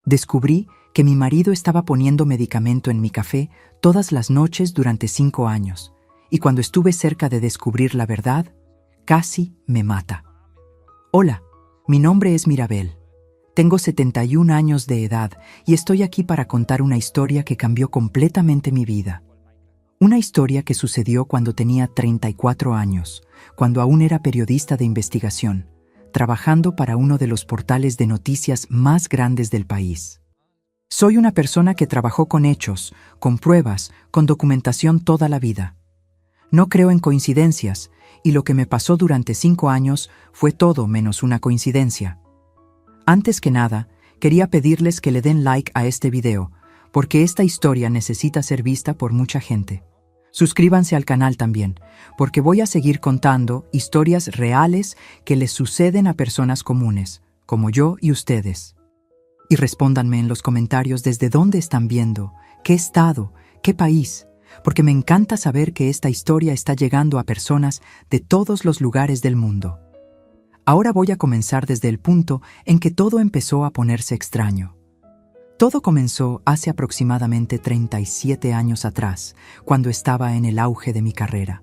Descubrí que mi marido estaba poniendo medicamento en mi café todas las noches durante 5 años, y cuando estuve cerca de descubrir la verdad, casi me mata. Hola, mi nombre es Mirabel. Tengo 71 años de edad y estoy aquí para contar una historia que cambió completamente mi vida. Una historia que sucedió cuando tenía 34 años, cuando aún era periodista de investigación, trabajando para uno de los portales de noticias más grandes del país. Soy una persona que trabajó con hechos, con pruebas, con documentación toda la vida. No creo en coincidencias, y lo que me pasó durante 5 años fue todo menos una coincidencia. Antes que nada, quería pedirles que le den like a este video, porque esta historia necesita ser vista por mucha gente. Suscríbanse al canal también, porque voy a seguir contando historias reales que les suceden a personas comunes, como yo y ustedes. Y respóndanme en los comentarios desde dónde están viendo, qué estado, qué país, porque me encanta saber que esta historia está llegando a personas de todos los lugares del mundo. Ahora voy a comenzar desde el punto en que todo empezó a ponerse extraño. Todo comenzó hace aproximadamente 37 años atrás, cuando estaba en el auge de mi carrera.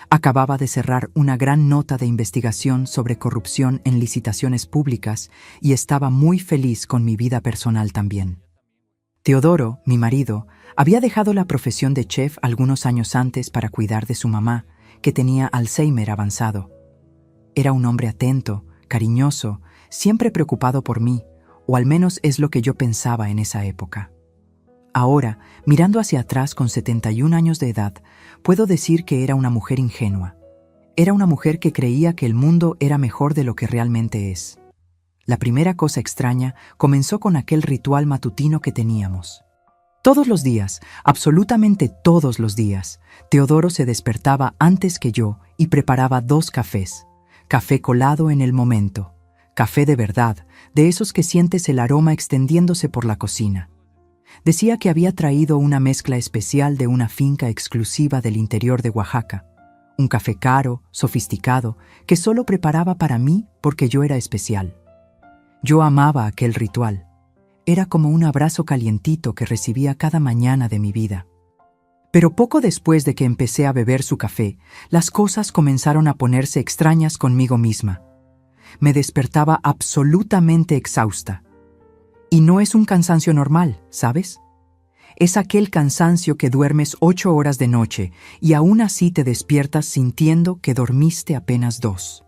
Acababa de cerrar una gran nota de investigación sobre corrupción en licitaciones públicas y estaba muy feliz con mi vida personal también. Teodoro, mi marido, había dejado la profesión de chef algunos años antes para cuidar de su mamá, que tenía Alzheimer avanzado. Era un hombre atento, cariñoso, siempre preocupado por mí, o al menos es lo que yo pensaba en esa época. Ahora, mirando hacia atrás con 71 años de edad, puedo decir que era una mujer ingenua. Era una mujer que creía que el mundo era mejor de lo que realmente es. La primera cosa extraña comenzó con aquel ritual matutino que teníamos. Todos los días, absolutamente todos los días, Teodoro se despertaba antes que yo y preparaba 2 cafés. Café colado en el momento. Café de verdad, de esos que sientes el aroma extendiéndose por la cocina. Decía que había traído una mezcla especial de una finca exclusiva del interior de Oaxaca. Un café caro, sofisticado, que solo preparaba para mí porque yo era especial. Yo amaba aquel ritual. Era como un abrazo calientito que recibía cada mañana de mi vida. Pero poco después de que empecé a beber su café, las cosas comenzaron a ponerse extrañas conmigo misma. Me despertaba absolutamente exhausta. Y no es un cansancio normal, ¿sabes? Es aquel cansancio que duermes 8 horas de noche y aún así te despiertas sintiendo que dormiste apenas 2.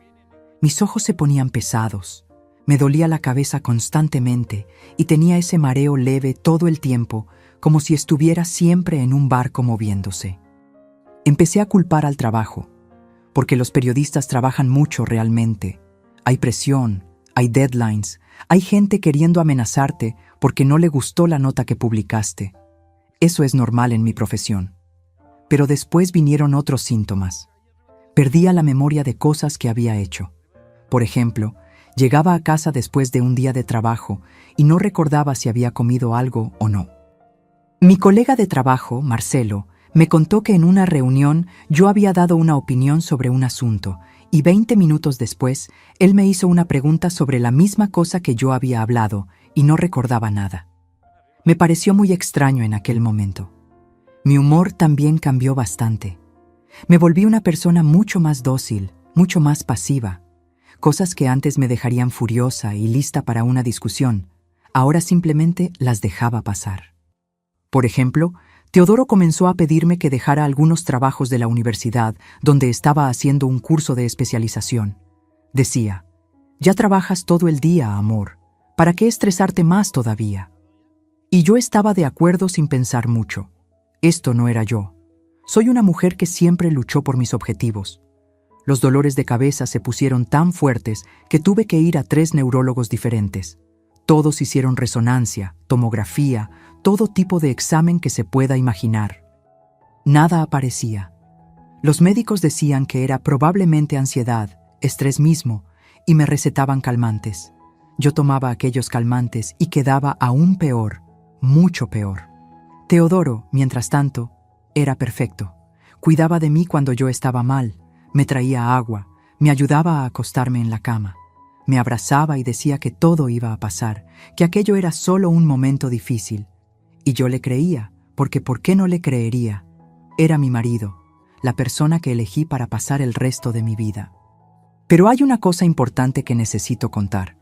Mis ojos se ponían pesados, me dolía la cabeza constantemente y tenía ese mareo leve todo el tiempo, como si estuviera siempre en un barco moviéndose. Empecé a culpar al trabajo, porque los periodistas trabajan mucho realmente. Hay presión, hay deadlines, hay gente queriendo amenazarte porque no le gustó la nota que publicaste. Eso es normal en mi profesión. Pero después vinieron otros síntomas. Perdía la memoria de cosas que había hecho. Por ejemplo, llegaba a casa después de un día de trabajo y no recordaba si había comido algo o no. Mi colega de trabajo, Marcelo, me contó que en una reunión yo había dado una opinión sobre un asunto y 20 minutos después, él me hizo una pregunta sobre la misma cosa que yo había hablado y no recordaba nada. Me pareció muy extraño en aquel momento. Mi humor también cambió bastante. Me volví una persona mucho más dócil, mucho más pasiva. Cosas que antes me dejarían furiosa y lista para una discusión, ahora simplemente las dejaba pasar. Por ejemplo, Teodoro comenzó a pedirme que dejara algunos trabajos de la universidad donde estaba haciendo un curso de especialización. Decía, «Ya trabajas todo el día, amor. ¿Para qué estresarte más todavía?» Y yo estaba de acuerdo sin pensar mucho. Esto no era yo. Soy una mujer que siempre luchó por mis objetivos. Los dolores de cabeza se pusieron tan fuertes que tuve que ir a 3 neurólogos diferentes. Todos hicieron resonancia, tomografía, todo tipo de examen que se pueda imaginar. Nada aparecía. Los médicos decían que era probablemente ansiedad, estrés mismo, y me recetaban calmantes. Yo tomaba aquellos calmantes y quedaba aún peor, mucho peor. Teodoro, mientras tanto, era perfecto. Cuidaba de mí cuando yo estaba mal, me traía agua, me ayudaba a acostarme en la cama. Me abrazaba y decía que todo iba a pasar, que aquello era solo un momento difícil. Y yo le creía, porque ¿por qué no le creería? Era mi marido, la persona que elegí para pasar el resto de mi vida. Pero hay una cosa importante que necesito contar.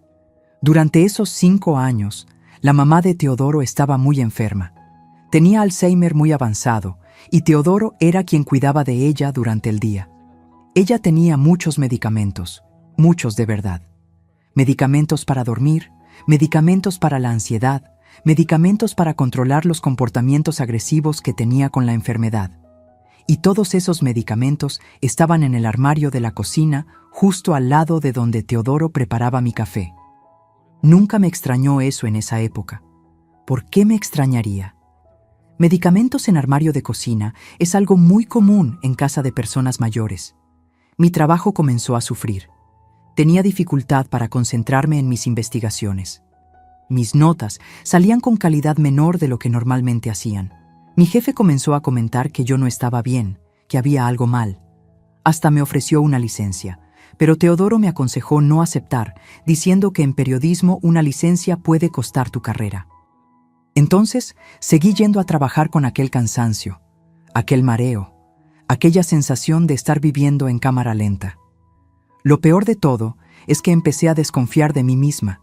Durante esos 5 años, la mamá de Teodoro estaba muy enferma. Tenía Alzheimer muy avanzado y Teodoro era quien cuidaba de ella durante el día. Ella tenía muchos medicamentos, muchos de verdad. Medicamentos para dormir, medicamentos para la ansiedad, medicamentos para controlar los comportamientos agresivos que tenía con la enfermedad. Y todos esos medicamentos estaban en el armario de la cocina, justo al lado de donde Teodoro preparaba mi café. Nunca me extrañó eso en esa época. ¿Por qué me extrañaría? Medicamentos en armario de cocina es algo muy común en casa de personas mayores. Mi trabajo comenzó a sufrir. Tenía dificultad para concentrarme en mis investigaciones. Mis notas salían con calidad menor de lo que normalmente hacían. Mi jefe comenzó a comentar que yo no estaba bien, que había algo mal. Hasta me ofreció una licencia, pero Teodoro me aconsejó no aceptar, diciendo que en periodismo una licencia puede costar tu carrera. Entonces, seguí yendo a trabajar con aquel cansancio, aquel mareo, aquella sensación de estar viviendo en cámara lenta. Lo peor de todo es que empecé a desconfiar de mí misma.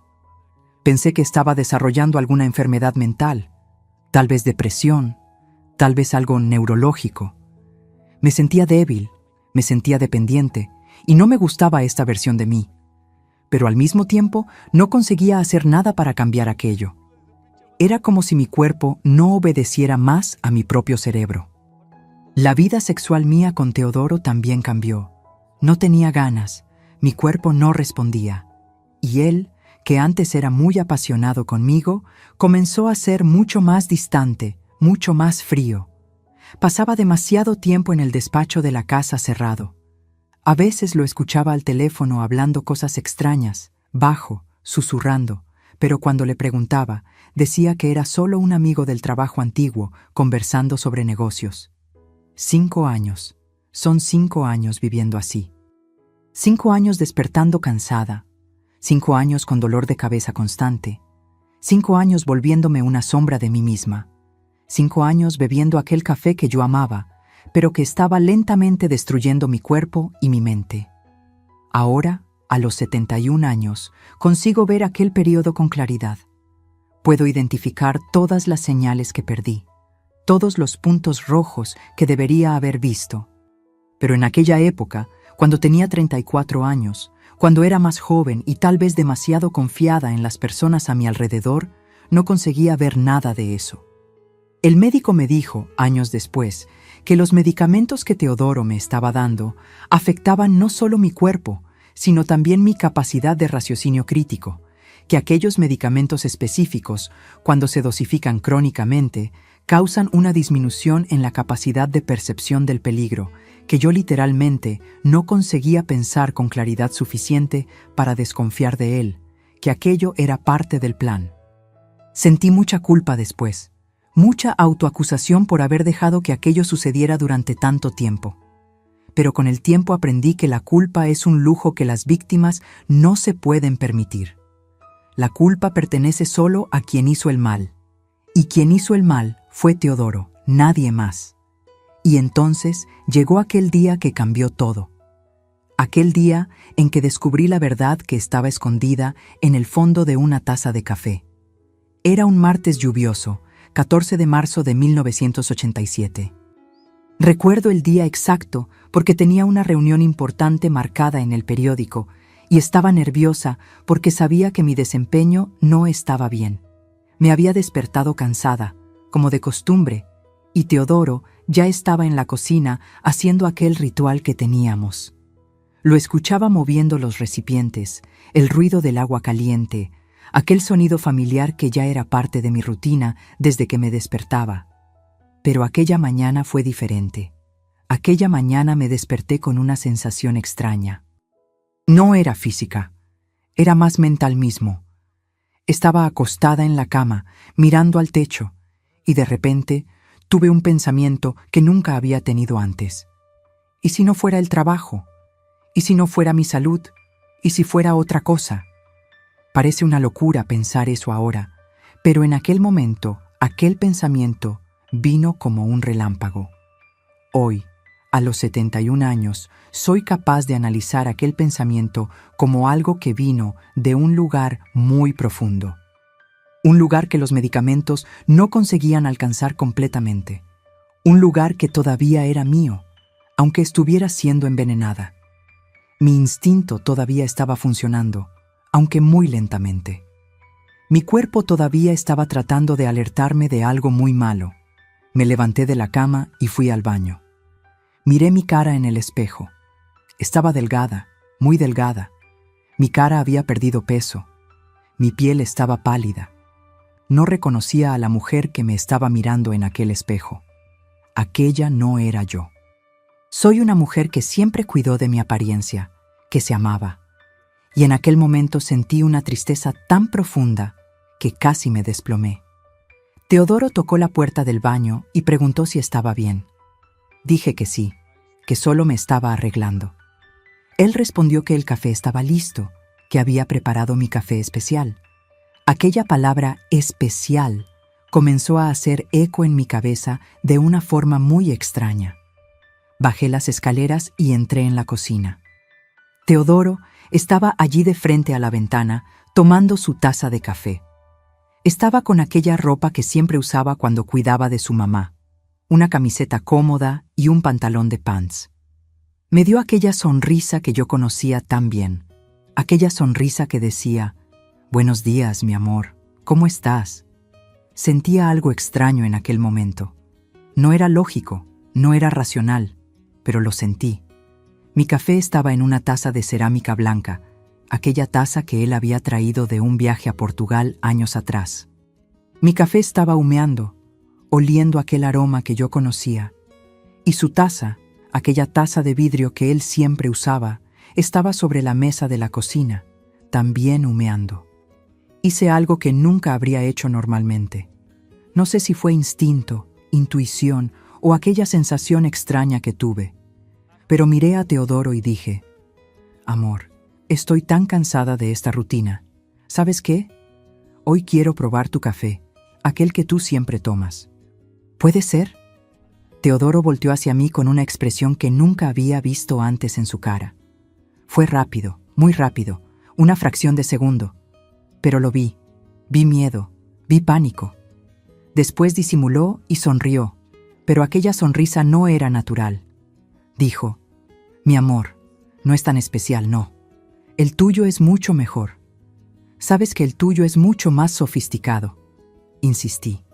Pensé que estaba desarrollando alguna enfermedad mental, tal vez depresión, tal vez algo neurológico. Me sentía débil, me sentía dependiente, y no me gustaba esta versión de mí. Pero al mismo tiempo no conseguía hacer nada para cambiar aquello. Era como si mi cuerpo no obedeciera más a mi propio cerebro. La vida sexual mía con Teodoro también cambió. No tenía ganas, mi cuerpo no respondía. Y él, que antes era muy apasionado conmigo, comenzó a ser mucho más distante, mucho más frío. Pasaba demasiado tiempo en el despacho de la casa cerrado. A veces lo escuchaba al teléfono hablando cosas extrañas, bajo, susurrando, pero cuando le preguntaba, decía que era solo un amigo del trabajo antiguo, conversando sobre negocios. 5 años. Son 5 años viviendo así. 5 años despertando cansada. 5 años con dolor de cabeza constante. 5 años volviéndome una sombra de mí misma. 5 años bebiendo aquel café que yo amaba, pero que estaba lentamente destruyendo mi cuerpo y mi mente. Ahora, a los 71 años, consigo ver aquel periodo con claridad. Puedo identificar todas las señales que perdí, todos los puntos rojos que debería haber visto. Pero en aquella época, cuando tenía 34 años, cuando era más joven y tal vez demasiado confiada en las personas a mi alrededor, no conseguía ver nada de eso. El médico me dijo, años después, que los medicamentos que Teodoro me estaba dando afectaban no solo mi cuerpo, sino también mi capacidad de raciocinio crítico, que aquellos medicamentos específicos, cuando se dosifican crónicamente, causan una disminución en la capacidad de percepción del peligro, que yo literalmente no conseguía pensar con claridad suficiente para desconfiar de él, que aquello era parte del plan. Sentí mucha culpa después, mucha autoacusación por haber dejado que aquello sucediera durante tanto tiempo. Pero con el tiempo aprendí que la culpa es un lujo que las víctimas no se pueden permitir. La culpa pertenece solo a quien hizo el mal. Y quien hizo el mal fue Teodoro, nadie más. Y entonces llegó aquel día que cambió todo. Aquel día en que descubrí la verdad que estaba escondida en el fondo de una taza de café. Era un martes lluvioso, 14 de marzo de 1987. Recuerdo el día exacto porque tenía una reunión importante marcada en el periódico y estaba nerviosa porque sabía que mi desempeño no estaba bien. Me había despertado cansada, como de costumbre, y Teodoro ya estaba en la cocina haciendo aquel ritual que teníamos. Lo escuchaba moviendo los recipientes, el ruido del agua caliente, aquel sonido familiar que ya era parte de mi rutina desde que me despertaba. Pero aquella mañana fue diferente. Aquella mañana me desperté con una sensación extraña. No era física, era más mental mismo. Estaba acostada en la cama, mirando al techo, y de repente tuve un pensamiento que nunca había tenido antes. ¿Y si no fuera el trabajo? ¿Y si no fuera mi salud? ¿Y si fuera otra cosa? Parece una locura pensar eso ahora, pero en aquel momento, aquel pensamiento vino como un relámpago. Hoy, a los 71 años, soy capaz de analizar aquel pensamiento como algo que vino de un lugar muy profundo. Un lugar que los medicamentos no conseguían alcanzar completamente. Un lugar que todavía era mío, aunque estuviera siendo envenenada. Mi instinto todavía estaba funcionando, aunque muy lentamente. Mi cuerpo todavía estaba tratando de alertarme de algo muy malo. Me levanté de la cama y fui al baño. Miré mi cara en el espejo. Estaba delgada, muy delgada. Mi cara había perdido peso. Mi piel estaba pálida. No reconocía a la mujer que me estaba mirando en aquel espejo. Aquella no era yo. Soy una mujer que siempre cuidó de mi apariencia, que se amaba. Y en aquel momento sentí una tristeza tan profunda que casi me desplomé. Teodoro tocó la puerta del baño y preguntó si estaba bien. Dije que sí, que solo me estaba arreglando. Él respondió que el café estaba listo, que había preparado mi café especial. Aquella palabra especial comenzó a hacer eco en mi cabeza de una forma muy extraña. Bajé las escaleras y entré en la cocina. Teodoro estaba allí de frente a la ventana, tomando su taza de café. Estaba con aquella ropa que siempre usaba cuando cuidaba de su mamá, una camiseta cómoda y un pantalón de pants. Me dio aquella sonrisa que yo conocía tan bien, aquella sonrisa que decía: «Buenos días, mi amor, ¿cómo estás?». Sentía algo extraño en aquel momento. No era lógico, no era racional, pero lo sentí. Mi café estaba en una taza de cerámica blanca, aquella taza que él había traído de un viaje a Portugal años atrás. Mi café estaba humeando, oliendo aquel aroma que yo conocía, y su taza, aquella taza de vidrio que él siempre usaba, estaba sobre la mesa de la cocina, también humeando. Hice algo que nunca habría hecho normalmente. No sé si fue instinto, intuición o aquella sensación extraña que tuve, pero miré a Teodoro y dije: «Amor, estoy tan cansada de esta rutina. ¿Sabes qué? Hoy quiero probar tu café, aquel que tú siempre tomas. ¿Puede ser?». Teodoro volteó hacia mí con una expresión que nunca había visto antes en su cara. Fue rápido, muy rápido, una fracción de segundo. Pero lo vi miedo, vi pánico. Después disimuló y sonrió, pero aquella sonrisa no era natural. Dijo: «Mi amor, no es tan especial, no. El tuyo es mucho mejor. Sabes que el tuyo es mucho más sofisticado». Insistí.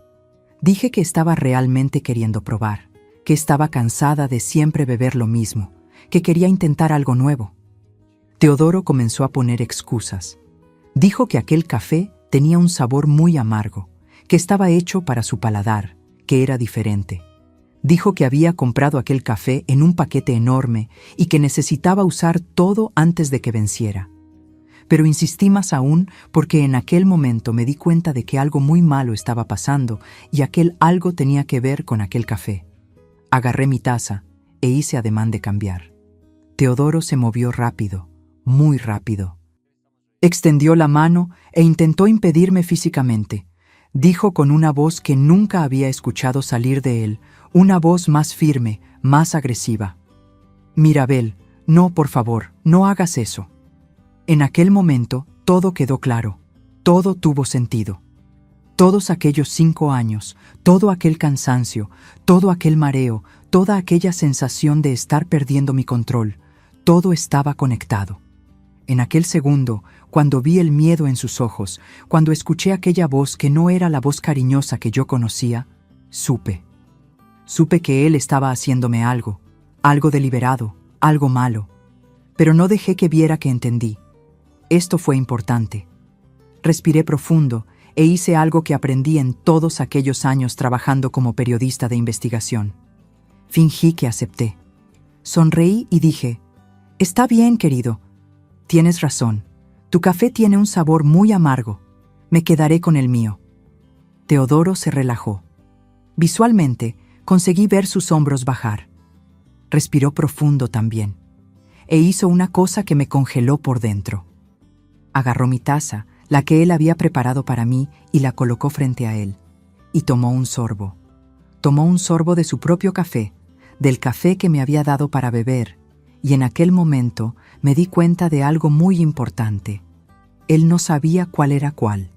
Dije que estaba realmente queriendo probar, que estaba cansada de siempre beber lo mismo, que quería intentar algo nuevo. Teodoro comenzó a poner excusas. Dijo que aquel café tenía un sabor muy amargo, que estaba hecho para su paladar, que era diferente. Dijo que había comprado aquel café en un paquete enorme y que necesitaba usar todo antes de que venciera. Pero insistí más aún porque en aquel momento me di cuenta de que algo muy malo estaba pasando y aquel algo tenía que ver con aquel café. Agarré mi taza e hice ademán de cambiar. Teodoro se movió rápido, muy rápido. Extendió la mano e intentó impedirme físicamente. Dijo con una voz que nunca había escuchado salir de él, una voz más firme, más agresiva: «Mirabel, no, por favor, no hagas eso». En aquel momento todo quedó claro, todo tuvo sentido. Todos aquellos 5 años, todo aquel cansancio, todo aquel mareo, toda aquella sensación de estar perdiendo mi control, todo estaba conectado. En aquel segundo, cuando vi el miedo en sus ojos, cuando escuché aquella voz que no era la voz cariñosa que yo conocía, supe. Supe que él estaba haciéndome algo deliberado, algo malo. Pero no dejé que viera que entendí. Esto fue importante. Respiré profundo e hice algo que aprendí en todos aquellos años trabajando como periodista de investigación. Fingí que acepté. Sonreí y dije: «Está bien, querido. Tienes razón. Tu café tiene un sabor muy amargo. Me quedaré con el mío». Teodoro se relajó. Visualmente, conseguí ver sus hombros bajar. Respiró profundo también, e hizo una cosa que me congeló por dentro. Agarró mi taza, la que él había preparado para mí, y la colocó frente a él. Y tomó un sorbo. Tomó un sorbo de su propio café, del café que me había dado para beber, y en aquel momento me di cuenta de algo muy importante. Él no sabía cuál era cuál.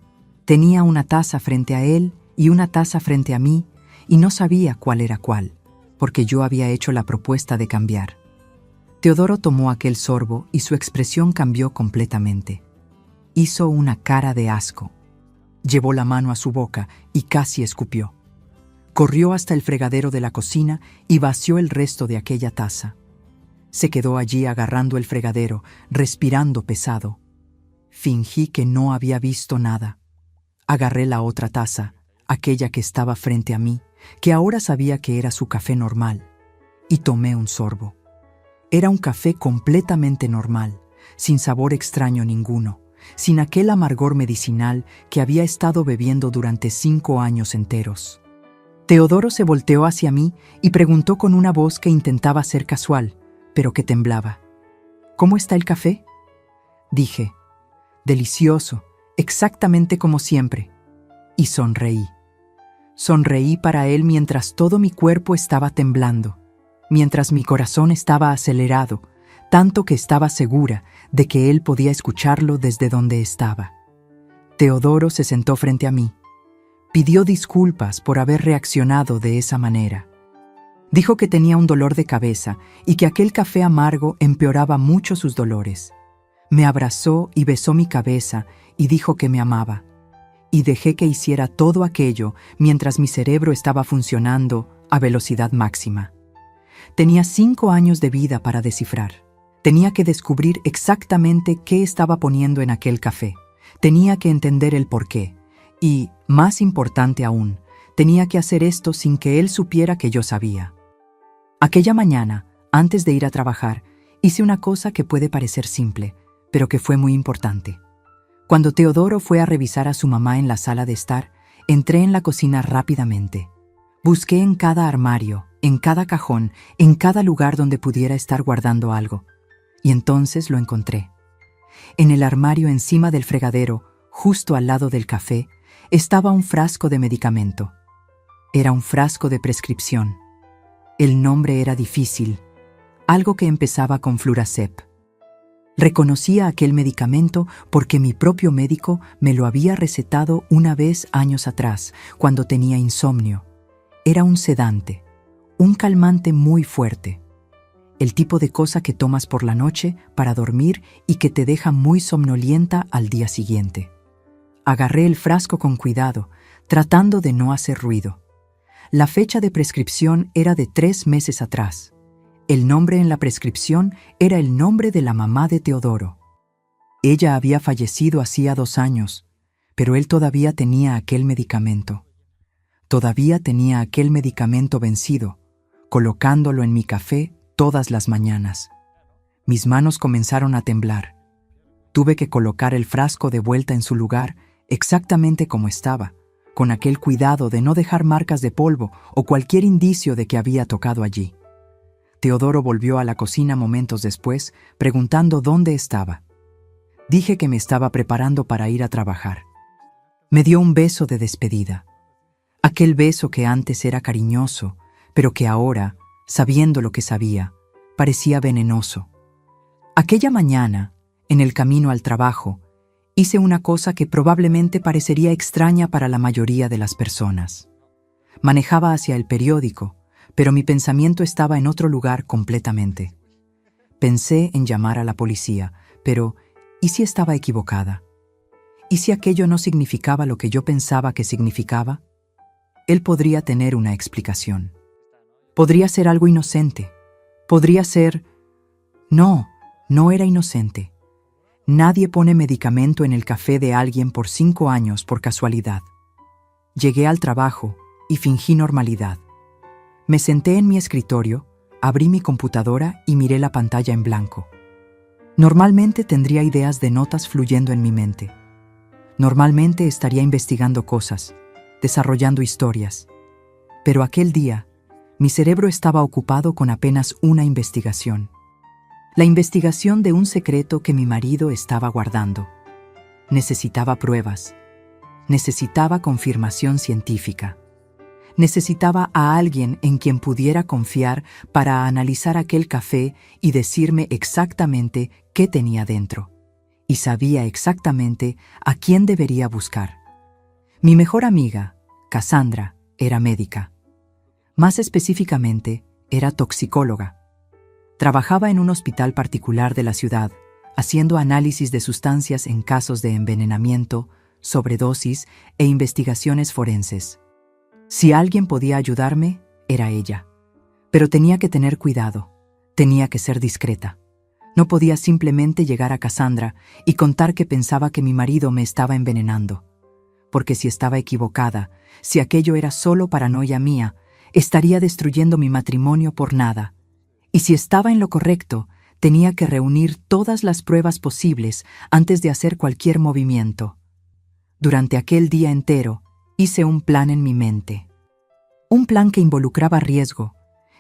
Tenía una taza frente a él y una taza frente a mí, y no sabía cuál era cuál, porque yo había hecho la propuesta de cambiar. Teodoro tomó aquel sorbo y su expresión cambió completamente. Hizo una cara de asco. Llevó la mano a su boca y casi escupió. Corrió hasta el fregadero de la cocina y vació el resto de aquella taza. Se quedó allí agarrando el fregadero, respirando pesado. Fingí que no había visto nada. Agarré la otra taza, aquella que estaba frente a mí, que ahora sabía que era su café normal, y tomé un sorbo. Era un café completamente normal, sin sabor extraño ninguno, sin aquel amargor medicinal que había estado bebiendo durante 5 años enteros. Teodoro se volteó hacia mí y preguntó con una voz que intentaba ser casual, pero que temblaba: ¿Cómo está el café? Dije: delicioso, exactamente como siempre. Y sonreí. Sonreí para él mientras todo mi cuerpo estaba temblando, mientras mi corazón estaba acelerado, tanto que estaba segura de que él podía escucharlo desde donde estaba. Teodoro se sentó frente a mí. Pidió disculpas por haber reaccionado de esa manera. Dijo que tenía un dolor de cabeza y que aquel café amargo empeoraba mucho sus dolores. Me abrazó y besó mi cabeza y dijo que me amaba. Y dejé que hiciera todo aquello mientras mi cerebro estaba funcionando a velocidad máxima. Tenía 5 años de vida para descifrar. Tenía que descubrir exactamente qué estaba poniendo en aquel café. Tenía que entender el porqué. Y, más importante aún, tenía que hacer esto sin que él supiera que yo sabía. Aquella mañana, antes de ir a trabajar, hice una cosa que puede parecer simple, pero que fue muy importante. Cuando Teodoro fue a revisar a su mamá en la sala de estar, entré en la cocina rápidamente. Busqué en cada armario, en cada cajón, en cada lugar donde pudiera estar guardando algo. Y entonces lo encontré. En el armario encima del fregadero, justo al lado del café, estaba un frasco de medicamento. Era un frasco de prescripción. El nombre era difícil, algo que empezaba con Flurasep. Reconocía aquel medicamento porque mi propio médico me lo había recetado una vez años atrás, cuando tenía insomnio. Era un sedante, un calmante muy fuerte. El tipo de cosa que tomas por la noche para dormir y que te deja muy somnolienta al día siguiente. Agarré el frasco con cuidado, tratando de no hacer ruido. La fecha de prescripción era de 3 meses atrás. El nombre en la prescripción era el nombre de la mamá de Teodoro. Ella había fallecido hacía 2 años, pero él todavía tenía aquel medicamento. Todavía tenía aquel medicamento vencido, colocándolo en mi café todas las mañanas. Mis manos comenzaron a temblar. Tuve que colocar el frasco de vuelta en su lugar, exactamente como estaba, con aquel cuidado de no dejar marcas de polvo o cualquier indicio de que había tocado allí. Teodoro volvió a la cocina momentos después, preguntando dónde estaba. Dije que me estaba preparando para ir a trabajar. Me dio un beso de despedida. Aquel beso que antes era cariñoso, pero que ahora, sabiendo lo que sabía, parecía venenoso. Aquella mañana, en el camino al trabajo, hice una cosa que probablemente parecería extraña para la mayoría de las personas. Manejaba hacia el periódico, pero mi pensamiento estaba en otro lugar completamente. Pensé en llamar a la policía, pero ¿y si estaba equivocada? ¿Y si aquello no significaba lo que yo pensaba que significaba? Él podría tener una explicación. Podría ser algo inocente. Podría ser... No, no era inocente. Nadie pone medicamento en el café de alguien por 5 años por casualidad. Llegué al trabajo y fingí normalidad. Me senté en mi escritorio, abrí mi computadora y miré la pantalla en blanco. Normalmente tendría ideas de notas fluyendo en mi mente. Normalmente estaría investigando cosas, desarrollando historias. Pero aquel día, mi cerebro estaba ocupado con apenas una investigación. La investigación de un secreto que mi marido estaba guardando. Necesitaba pruebas. Necesitaba confirmación científica. Necesitaba a alguien en quien pudiera confiar para analizar aquel café y decirme exactamente qué tenía dentro. Y sabía exactamente a quién debería buscar. Mi mejor amiga, Cassandra, era médica. Más específicamente, era toxicóloga. Trabajaba en un hospital particular de la ciudad, haciendo análisis de sustancias en casos de envenenamiento, sobredosis e investigaciones forenses. Si alguien podía ayudarme, era ella. Pero tenía que tener cuidado, tenía que ser discreta. No podía simplemente llegar a Cassandra y contar que pensaba que mi marido me estaba envenenando. Porque si estaba equivocada, si aquello era solo paranoia mía, estaría destruyendo mi matrimonio por nada. Y si estaba en lo correcto, tenía que reunir todas las pruebas posibles antes de hacer cualquier movimiento. Durante aquel día entero, hice un plan en mi mente. Un plan que involucraba riesgo,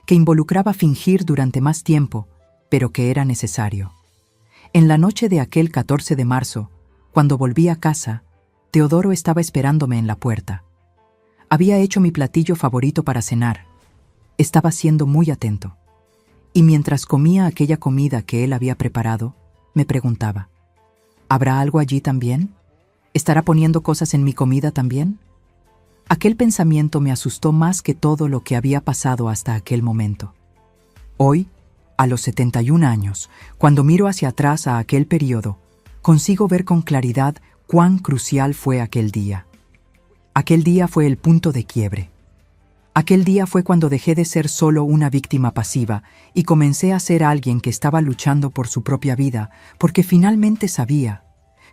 que involucraba fingir durante más tiempo, pero que era necesario. En la noche de aquel 14 de marzo, cuando volví a casa, Teodoro estaba esperándome en la puerta. Había hecho mi platillo favorito para cenar. Estaba siendo muy atento. Y mientras comía aquella comida que él había preparado, me preguntaba, ¿habrá algo allí también? ¿Estará poniendo cosas en mi comida también? Aquel pensamiento me asustó más que todo lo que había pasado hasta aquel momento. Hoy, a los 71 años, cuando miro hacia atrás a aquel periodo, consigo ver con claridad cuán crucial fue aquel día. Aquel día fue el punto de quiebre. Aquel día fue cuando dejé de ser solo una víctima pasiva y comencé a ser alguien que estaba luchando por su propia vida, porque finalmente sabía,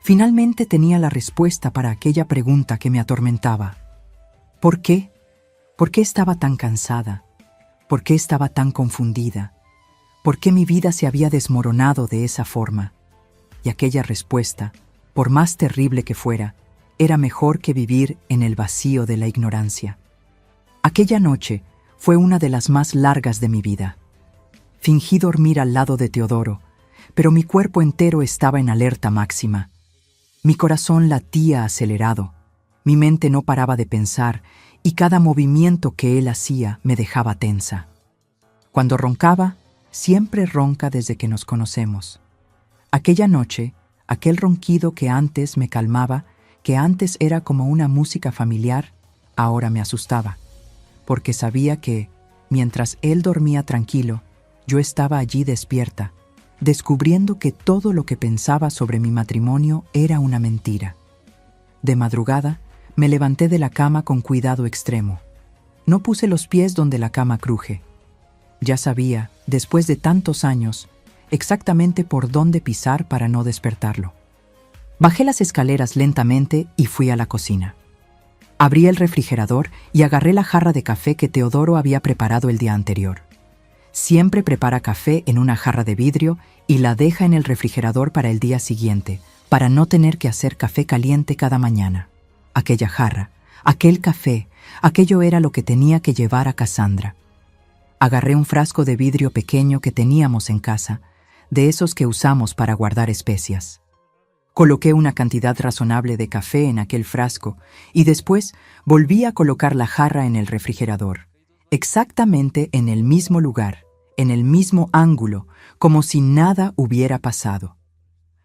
finalmente tenía la respuesta para aquella pregunta que me atormentaba. ¿Por qué? ¿Por qué estaba tan cansada? ¿Por qué estaba tan confundida? ¿Por qué mi vida se había desmoronado de esa forma? Y aquella respuesta, por más terrible que fuera, era mejor que vivir en el vacío de la ignorancia. Aquella noche fue una de las más largas de mi vida. Fingí dormir al lado de Teodoro, pero mi cuerpo entero estaba en alerta máxima. Mi corazón latía acelerado, mi mente no paraba de pensar y cada movimiento que él hacía me dejaba tensa. Cuando roncaba, siempre ronca desde que nos conocemos. Aquella noche, aquel ronquido que antes me calmaba, que antes era como una música familiar, ahora me asustaba, porque sabía que, mientras él dormía tranquilo, yo estaba allí despierta, descubriendo que todo lo que pensaba sobre mi matrimonio era una mentira. De madrugada, me levanté de la cama con cuidado extremo. No puse los pies donde la cama cruje. Ya sabía, después de tantos años, exactamente por dónde pisar para no despertarlo. Bajé las escaleras lentamente y fui a la cocina. Abrí el refrigerador y agarré la jarra de café que Teodoro había preparado el día anterior. Siempre prepara café en una jarra de vidrio y la deja en el refrigerador para el día siguiente, para no tener que hacer café caliente cada mañana. Aquella jarra, aquel café, aquello era lo que tenía que llevar a Cassandra. Agarré un frasco de vidrio pequeño que teníamos en casa, de esos que usamos para guardar especias. Coloqué una cantidad razonable de café en aquel frasco y después volví a colocar la jarra en el refrigerador, exactamente en el mismo lugar, en el mismo ángulo, como si nada hubiera pasado.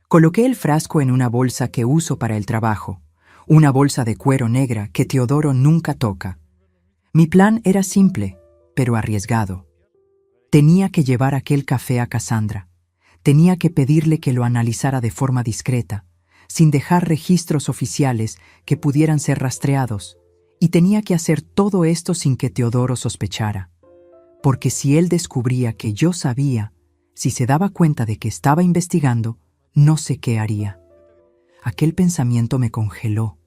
Coloqué el frasco en una bolsa que uso para el trabajo, una bolsa de cuero negra que Teodoro nunca toca. Mi plan era simple, pero arriesgado. Tenía que llevar aquel café a Cassandra. Tenía que pedirle que lo analizara de forma discreta, sin dejar registros oficiales que pudieran ser rastreados, y tenía que hacer todo esto sin que Teodoro sospechara. Porque si él descubría que yo sabía, si se daba cuenta de que estaba investigando, no sé qué haría. Aquel pensamiento me congeló.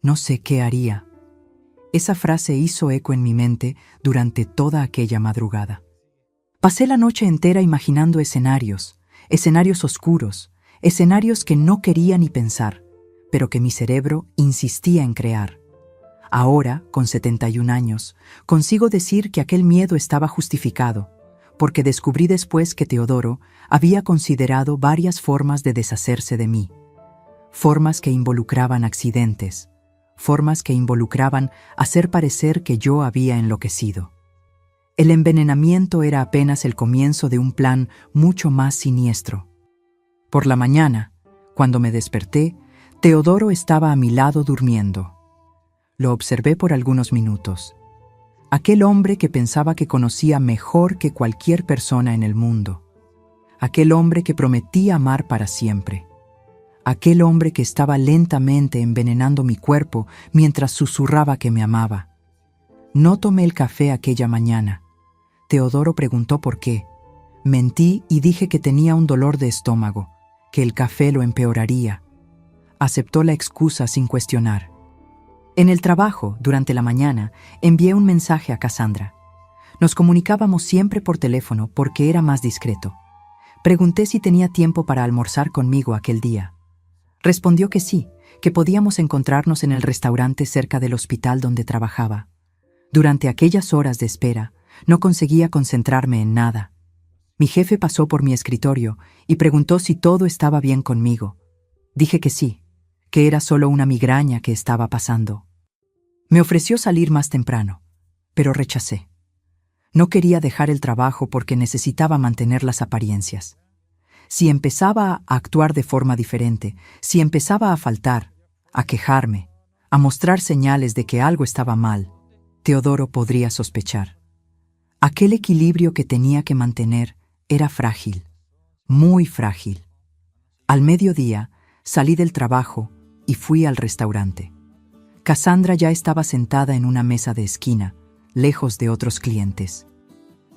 No sé qué haría. Esa frase hizo eco en mi mente durante toda aquella madrugada. Pasé la noche entera imaginando escenarios oscuros, escenarios que no quería ni pensar, pero que mi cerebro insistía en crear. Ahora, con 71 años, consigo decir que aquel miedo estaba justificado, porque descubrí después que Teodoro había considerado varias formas de deshacerse de mí. formas que involucraban accidentes, formas que involucraban hacer parecer que yo había enloquecido. El envenenamiento era apenas el comienzo de un plan mucho más siniestro. Por la mañana, cuando me desperté, Teodoro estaba a mi lado durmiendo. Lo observé por algunos minutos. Aquel hombre que pensaba que conocía mejor que cualquier persona en el mundo. Aquel hombre que prometía amar para siempre. Aquel hombre que estaba lentamente envenenando mi cuerpo mientras susurraba que me amaba. No tomé el café aquella mañana. Teodoro preguntó por qué. Mentí y dije que tenía un dolor de estómago, que el café lo empeoraría. Aceptó la excusa sin cuestionar. En el trabajo, durante la mañana, envié un mensaje a Cassandra. Nos comunicábamos siempre por teléfono porque era más discreto. Pregunté si tenía tiempo para almorzar conmigo aquel día. Respondió que sí, que podíamos encontrarnos en el restaurante cerca del hospital donde trabajaba. Durante aquellas horas de espera, no conseguía concentrarme en nada. Mi jefe pasó por mi escritorio y preguntó si todo estaba bien conmigo. Dije que sí, que era solo una migraña que estaba pasando. Me ofreció salir más temprano, pero rechacé. No quería dejar el trabajo porque necesitaba mantener las apariencias. Si empezaba a actuar de forma diferente, si empezaba a faltar, a quejarme, a mostrar señales de que algo estaba mal, Teodoro podría sospechar. Aquel equilibrio que tenía que mantener era frágil, muy frágil. Al mediodía salí del trabajo y fui al restaurante. Cassandra ya estaba sentada en una mesa de esquina, lejos de otros clientes.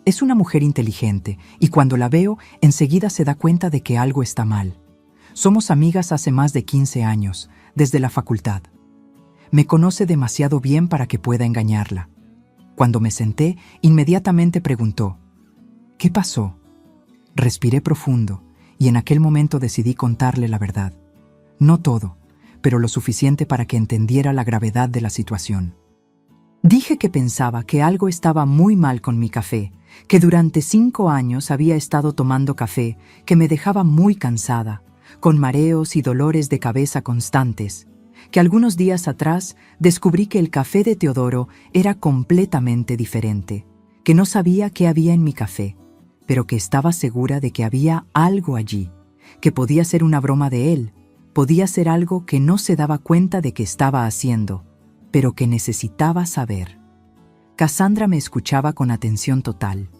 Es una mujer inteligente y cuando la veo, enseguida se da cuenta de que algo está mal. Somos amigas hace más de 15 años, desde la facultad. Me conoce demasiado bien para que pueda engañarla. Cuando me senté, inmediatamente preguntó: ¿qué pasó? Respiré profundo y en aquel momento decidí contarle la verdad. No todo, pero lo suficiente para que entendiera la gravedad de la situación. Dije que pensaba que algo estaba muy mal con mi café, que durante 5 años había estado tomando café que me dejaba muy cansada, con mareos y dolores de cabeza constantes, que algunos días atrás descubrí que el café de Teodoro era completamente diferente, que no sabía qué había en mi café, pero que estaba segura de que había algo allí, que podía ser una broma de él, podía ser algo que no se daba cuenta de que estaba haciendo, pero que necesitaba saber. Cassandra me escuchaba con atención total.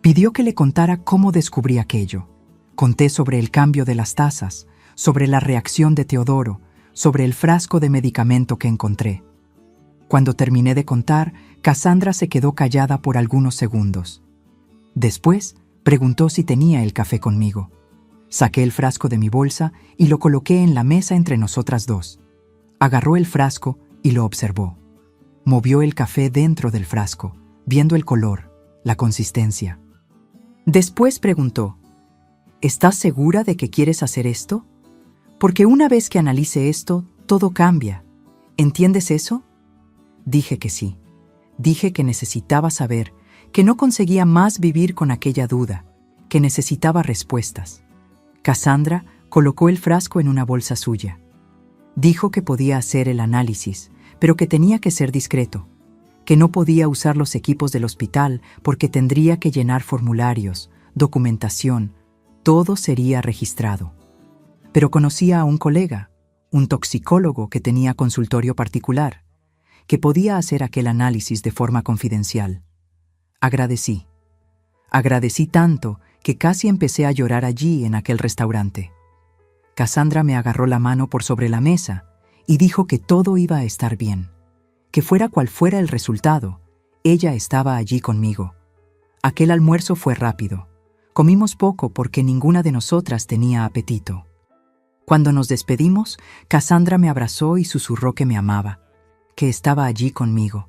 Pidió que le contara cómo descubrí aquello. Conté sobre el cambio de las tazas, sobre la reacción de Teodoro, sobre el frasco de medicamento que encontré. Cuando terminé de contar, Cassandra se quedó callada por algunos segundos. Después, preguntó si tenía el café conmigo. Saqué el frasco de mi bolsa y lo coloqué en la mesa entre nosotras dos. Agarró el frasco y lo observó. Movió el café dentro del frasco, viendo el color, la consistencia. Después preguntó: ¿estás segura de que quieres hacer esto? Porque una vez que analice esto, todo cambia. ¿Entiendes eso? Dije que sí. Dije que necesitaba saber, que no conseguía más vivir con aquella duda, que necesitaba respuestas. Cassandra colocó el frasco en una bolsa suya. Dijo que podía hacer el análisis, pero que tenía que ser discreto, que no podía usar los equipos del hospital porque tendría que llenar formularios, documentación, todo sería registrado. Pero conocía a un colega, un toxicólogo que tenía consultorio particular, que podía hacer aquel análisis de forma confidencial. Agradecí. Agradecí tanto que casi empecé a llorar allí en aquel restaurante. Cassandra me agarró la mano por sobre la mesa y dijo que todo iba a estar bien, que fuera cual fuera el resultado, ella estaba allí conmigo. Aquel almuerzo fue rápido. Comimos poco porque ninguna de nosotras tenía apetito. Cuando nos despedimos, Cassandra me abrazó y susurró que me amaba, que estaba allí conmigo.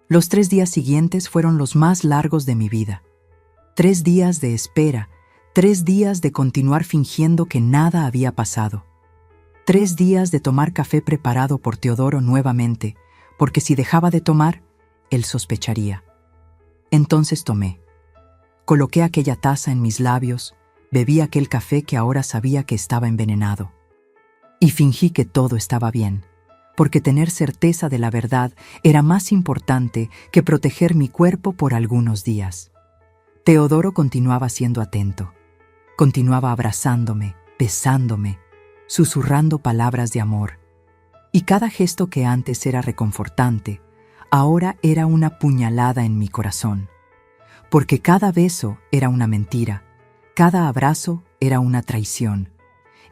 Los 3 días siguientes fueron los más largos de mi vida. 3 días de espera, 3 días de continuar fingiendo que nada había pasado. 3 días de tomar café preparado por Teodoro nuevamente, porque si dejaba de tomar, él sospecharía. Entonces tomé. Coloqué aquella taza en mis labios, bebí aquel café que ahora sabía que estaba envenenado. Y fingí que todo estaba bien, porque tener certeza de la verdad era más importante que proteger mi cuerpo por algunos días. Teodoro continuaba siendo atento. Continuaba abrazándome, besándome, susurrando palabras de amor. Y cada gesto que antes era reconfortante, ahora era una puñalada en mi corazón. Porque cada beso era una mentira, cada abrazo era una traición,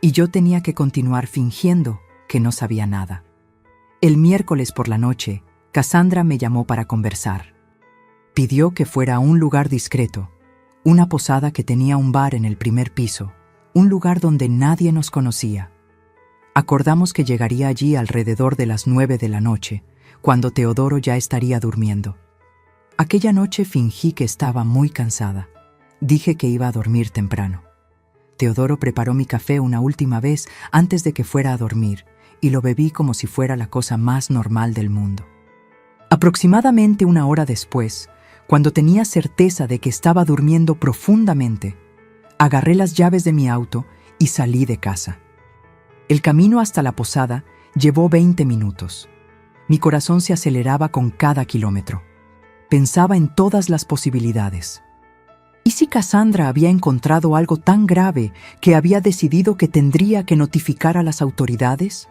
y yo tenía que continuar fingiendo que no sabía nada. El miércoles por la noche, Cassandra me llamó para conversar. Pidió que fuera a un lugar discreto, una posada que tenía un bar en el primer piso, un lugar donde nadie nos conocía. Acordamos que llegaría allí alrededor de las 9 de la noche, cuando Teodoro ya estaría durmiendo. Aquella noche fingí que estaba muy cansada. Dije que iba a dormir temprano. Teodoro preparó mi café una última vez antes de que fuera a dormir, y lo bebí como si fuera la cosa más normal del mundo. Aproximadamente una hora después, cuando tenía certeza de que estaba durmiendo profundamente, agarré las llaves de mi auto y salí de casa. El camino hasta la posada llevó 20 minutos. Mi corazón se aceleraba con cada kilómetro. Pensaba en todas las posibilidades. ¿Y si Cassandra había encontrado algo tan grave que había decidido que tendría que notificar a las autoridades?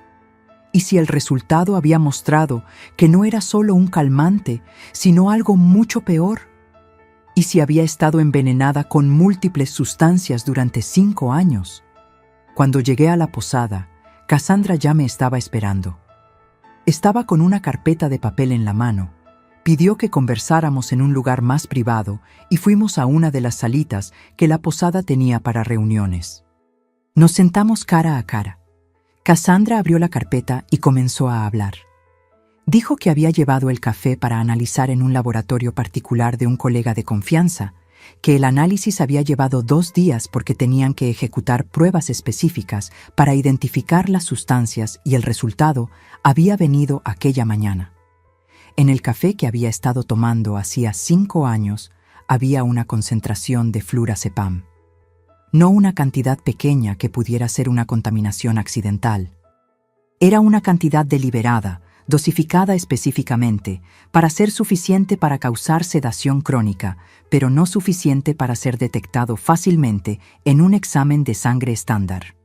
¿Y si el resultado había mostrado que no era solo un calmante, sino algo mucho peor? ¿Y si había estado envenenada con múltiples sustancias durante 5 años? Cuando llegué a la posada, Cassandra ya me estaba esperando. Estaba con una carpeta de papel en la mano. Pidió que conversáramos en un lugar más privado y fuimos a una de las salitas que la posada tenía para reuniones. Nos sentamos cara a cara. Cassandra abrió la carpeta y comenzó a hablar. Dijo que había llevado el café para analizar en un laboratorio particular de un colega de confianza, que el análisis había llevado 2 días porque tenían que ejecutar pruebas específicas para identificar las sustancias y el resultado había venido aquella mañana. En el café que había estado tomando hacía 5 años había una concentración de flurazepam. No una cantidad pequeña que pudiera ser una contaminación accidental. Era una cantidad deliberada, dosificada específicamente, para ser suficiente para causar sedación crónica, pero no suficiente para ser detectado fácilmente en un examen de sangre estándar.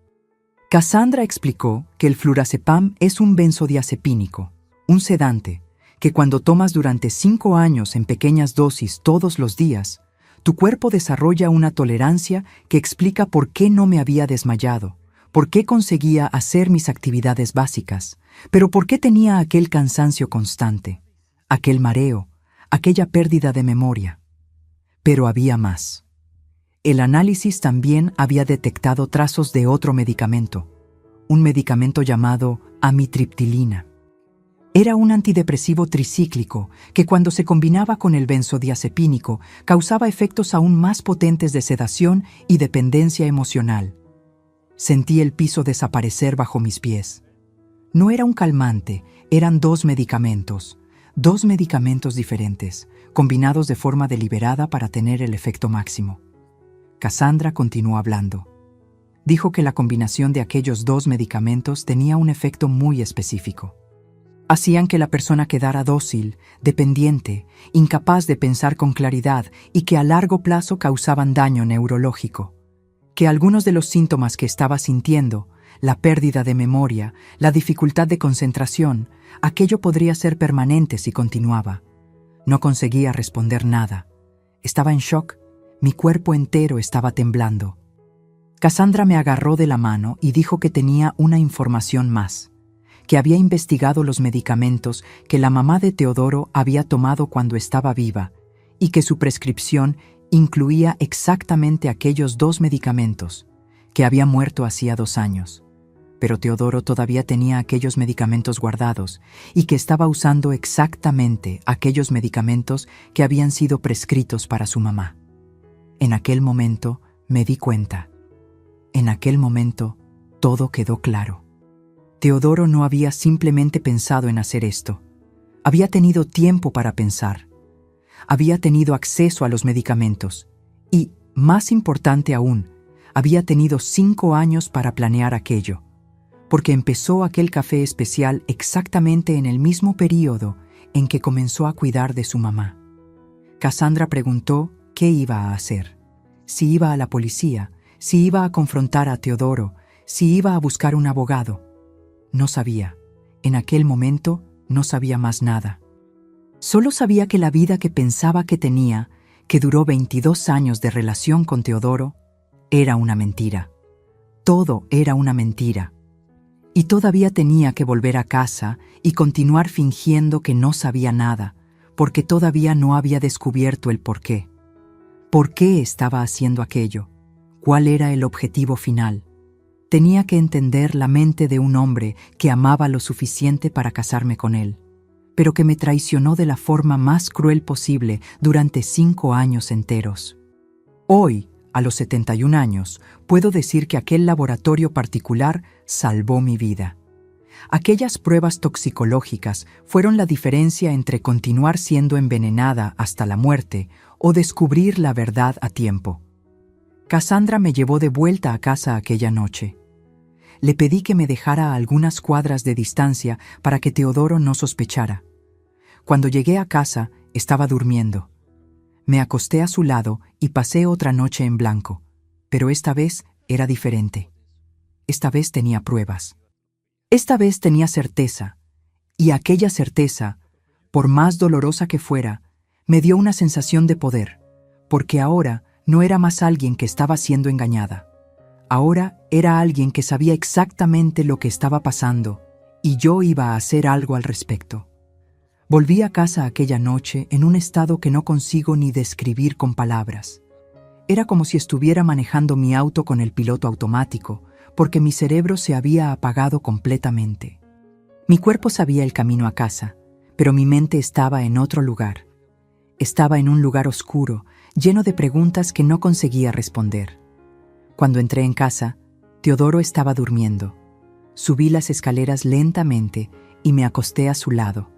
Cassandra explicó que el flurazepam es un benzodiazepínico, un sedante, que cuando tomas durante 5 años en pequeñas dosis todos los días, tu cuerpo desarrolla una tolerancia que explica por qué no me había desmayado, por qué conseguía hacer mis actividades básicas, pero por qué tenía aquel cansancio constante, aquel mareo, aquella pérdida de memoria. Pero había más. El análisis también había detectado trazos de otro medicamento, un medicamento llamado amitriptilina. Era un antidepresivo tricíclico que cuando se combinaba con el benzodiazepínico causaba efectos aún más potentes de sedación y dependencia emocional. Sentí el piso desaparecer bajo mis pies. No era un calmante, eran 2 medicamentos diferentes, combinados de forma deliberada para tener el efecto máximo. Cassandra continuó hablando. Dijo que la combinación de aquellos 2 medicamentos tenía un efecto muy específico. Hacían que la persona quedara dócil, dependiente, incapaz de pensar con claridad y que a largo plazo causaban daño neurológico. Que algunos de los síntomas que estaba sintiendo, la pérdida de memoria, la dificultad de concentración, aquello podría ser permanente si continuaba. No conseguía responder nada. Estaba en shock, mi cuerpo entero estaba temblando. Cassandra me agarró de la mano y dijo que tenía una información más. Que había investigado los medicamentos que la mamá de Teodoro había tomado cuando estaba viva y que su prescripción incluía exactamente aquellos 2 medicamentos, que había muerto hacía 2 años. Pero Teodoro todavía tenía aquellos medicamentos guardados y que estaba usando exactamente aquellos medicamentos que habían sido prescritos para su mamá. En aquel momento me di cuenta. En aquel momento todo quedó claro. Teodoro no había simplemente pensado en hacer esto. Había tenido tiempo para pensar. Había tenido acceso a los medicamentos. Y, más importante aún, había tenido 5 años para planear aquello. porque empezó aquel café especial exactamente en el mismo período en que comenzó a cuidar de su mamá. Cassandra preguntó qué iba a hacer, si iba a la policía, si iba a confrontar a Teodoro, si iba a buscar un abogado. No sabía. En aquel momento no sabía más nada. Solo sabía que la vida que pensaba que tenía, que duró 22 años de relación con Teodoro, era una mentira. Todo era una mentira. Y todavía tenía que volver a casa y continuar fingiendo que no sabía nada, porque todavía no había descubierto el porqué. ¿Por qué estaba haciendo aquello? ¿Cuál era el objetivo final? Tenía que entender la mente de un hombre que amaba lo suficiente para casarme con él, pero que me traicionó de la forma más cruel posible durante 5 años enteros. Hoy, a los 71 años, puedo decir que aquel laboratorio particular salvó mi vida. Aquellas pruebas toxicológicas fueron la diferencia entre continuar siendo envenenada hasta la muerte o descubrir la verdad a tiempo. Cassandra me llevó de vuelta a casa aquella noche. Le pedí que me dejara a algunas cuadras de distancia para que Teodoro no sospechara. Cuando llegué a casa, estaba durmiendo. Me acosté a su lado y pasé otra noche en blanco, pero esta vez era diferente. Esta vez tenía pruebas. Esta vez tenía certeza, y aquella certeza, por más dolorosa que fuera, me dio una sensación de poder, porque ahora no era más alguien que estaba siendo engañada. Ahora era alguien que sabía exactamente lo que estaba pasando, y yo iba a hacer algo al respecto. Volví a casa aquella noche en un estado que no consigo ni describir con palabras. Era como si estuviera manejando mi auto con el piloto automático, porque mi cerebro se había apagado completamente. Mi cuerpo sabía el camino a casa, pero mi mente estaba en otro lugar. Estaba en un lugar oscuro, lleno de preguntas que no conseguía responder. Cuando entré en casa, Teodoro estaba durmiendo. Subí las escaleras lentamente y me acosté a su lado.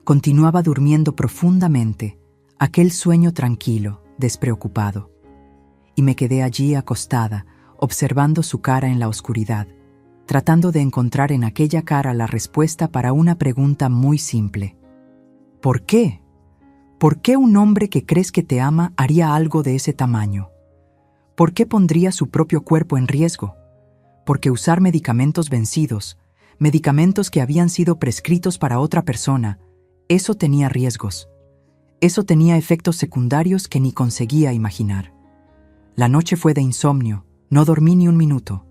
Continuaba durmiendo profundamente, aquel sueño tranquilo, despreocupado. Y me quedé allí acostada, observando su cara en la oscuridad, tratando de encontrar en aquella cara la respuesta para una pregunta muy simple. ¿Por qué? ¿Por qué un hombre que crees que te ama haría algo de ese tamaño? ¿Por qué pondría su propio cuerpo en riesgo? Porque usar medicamentos vencidos, medicamentos que habían sido prescritos para otra persona, eso tenía riesgos. Eso tenía efectos secundarios que ni conseguía imaginar. La noche fue de insomnio, no dormí ni un minuto.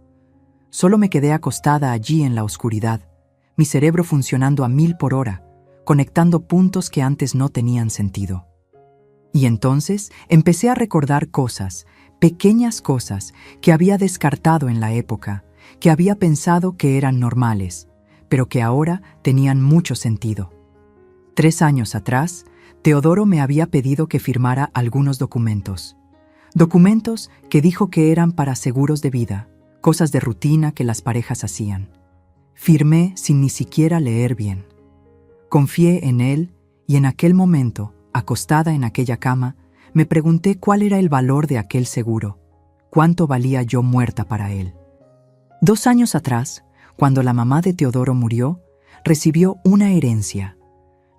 Solo me quedé acostada allí en la oscuridad, mi cerebro funcionando a 1000 por hora, conectando puntos que antes no tenían sentido. Y entonces empecé a recordar cosas, pequeñas cosas que había descartado en la época, que había pensado que eran normales, pero que ahora tenían mucho sentido. 3 años atrás, Teodoro me había pedido que firmara algunos documentos. Documentos que dijo que eran para seguros de vida, cosas de rutina que las parejas hacían. Firmé sin ni siquiera leer bien. Confié en él y en aquel momento, acostada en aquella cama, me pregunté cuál era el valor de aquel seguro, cuánto valía yo muerta para él. 2 años atrás, cuando la mamá de Teodoro murió, recibió una herencia.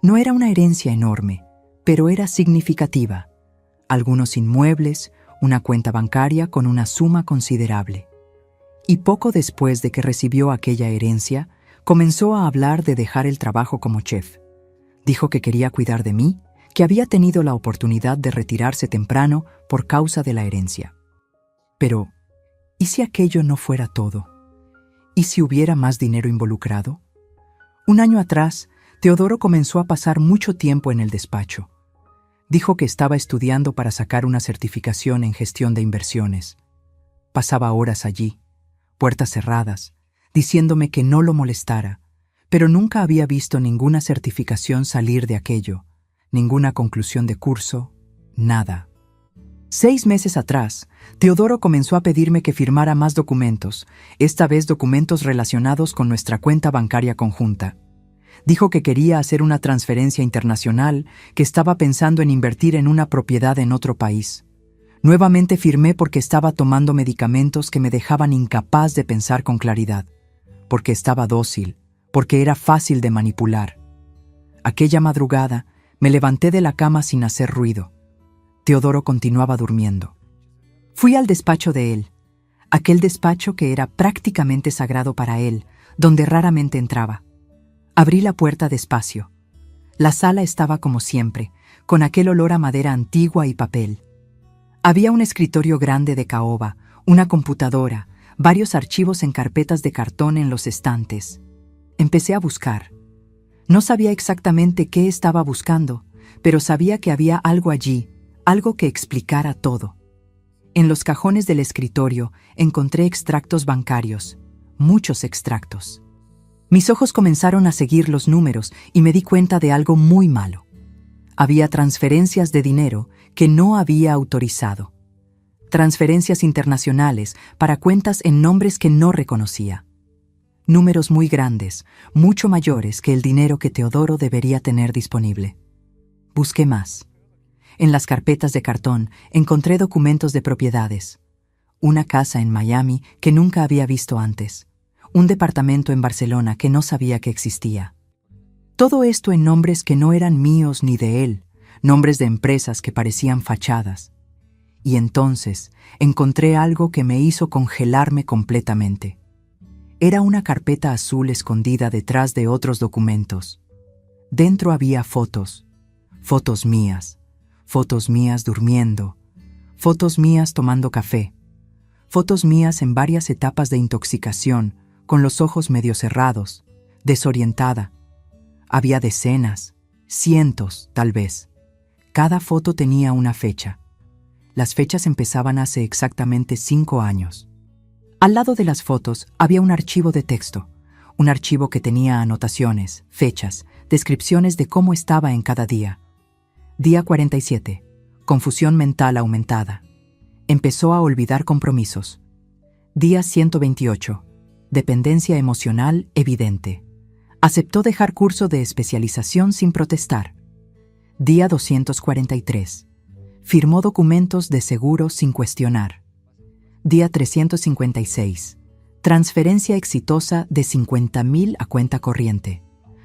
No era una herencia enorme, pero era significativa. Algunos inmuebles, una cuenta bancaria con una suma considerable. Y poco después de que recibió aquella herencia, comenzó a hablar de dejar el trabajo como chef. Dijo que quería cuidar de mí, que había tenido la oportunidad de retirarse temprano por causa de la herencia. Pero, ¿y si aquello no fuera todo? ¿Y si hubiera más dinero involucrado? 1 año atrás, Teodoro comenzó a pasar mucho tiempo en el despacho. Dijo que estaba estudiando para sacar una certificación en gestión de inversiones. Pasaba horas allí, puertas cerradas, diciéndome que no lo molestara, pero nunca había visto ninguna certificación salir de aquello, ninguna conclusión de curso, nada. 6 meses atrás, Teodoro comenzó a pedirme que firmara más documentos, esta vez documentos relacionados con nuestra cuenta bancaria conjunta. Dijo que quería hacer una transferencia internacional, que estaba pensando en invertir en una propiedad en otro país. Nuevamente firmé porque estaba tomando medicamentos que me dejaban incapaz de pensar con claridad. porque estaba dócil, porque era fácil de manipular. Aquella madrugada me levanté de la cama sin hacer ruido. Teodoro continuaba durmiendo. Fui al despacho de él, aquel despacho que era prácticamente sagrado para él, donde raramente entraba. Abrí la puerta despacio. La sala estaba como siempre, con aquel olor a madera antigua y papel. Había un escritorio grande de caoba, una computadora, varios archivos en carpetas de cartón en los estantes. Empecé a buscar. No sabía exactamente qué estaba buscando, pero sabía que había algo allí, algo que explicara todo. En los cajones del escritorio encontré extractos bancarios, muchos extractos. Mis ojos comenzaron a seguir los números y me di cuenta de algo muy malo. Había transferencias de dinero que no había autorizado. Transferencias internacionales para cuentas en nombres que no reconocía. Números muy grandes, mucho mayores que el dinero que Teodoro debería tener disponible. Busqué más. En las carpetas de cartón encontré documentos de propiedades. Una casa en Miami que nunca había visto antes. Un departamento en Barcelona que no sabía que existía. Todo esto en nombres que no eran míos ni de él, nombres de empresas que parecían fachadas. Y entonces encontré algo que me hizo congelarme completamente. Era una carpeta azul escondida detrás de otros documentos. Dentro había fotos, fotos mías durmiendo, fotos mías tomando café, fotos mías en varias etapas de intoxicación, con los ojos medio cerrados, desorientada. Había decenas, cientos, tal vez. Cada foto tenía una fecha. Las fechas empezaban hace exactamente 5 años. Al lado de las fotos había un archivo de texto, un archivo que tenía anotaciones, fechas, descripciones de cómo estaba en cada día. Día 47. Confusión mental aumentada. Empezó a olvidar compromisos. Día 128. Dependencia emocional evidente. Aceptó dejar curso de especialización sin protestar. Día 243. Firmó documentos de seguro sin cuestionar. Día 356. Transferencia exitosa de 50,000 a cuenta corriente.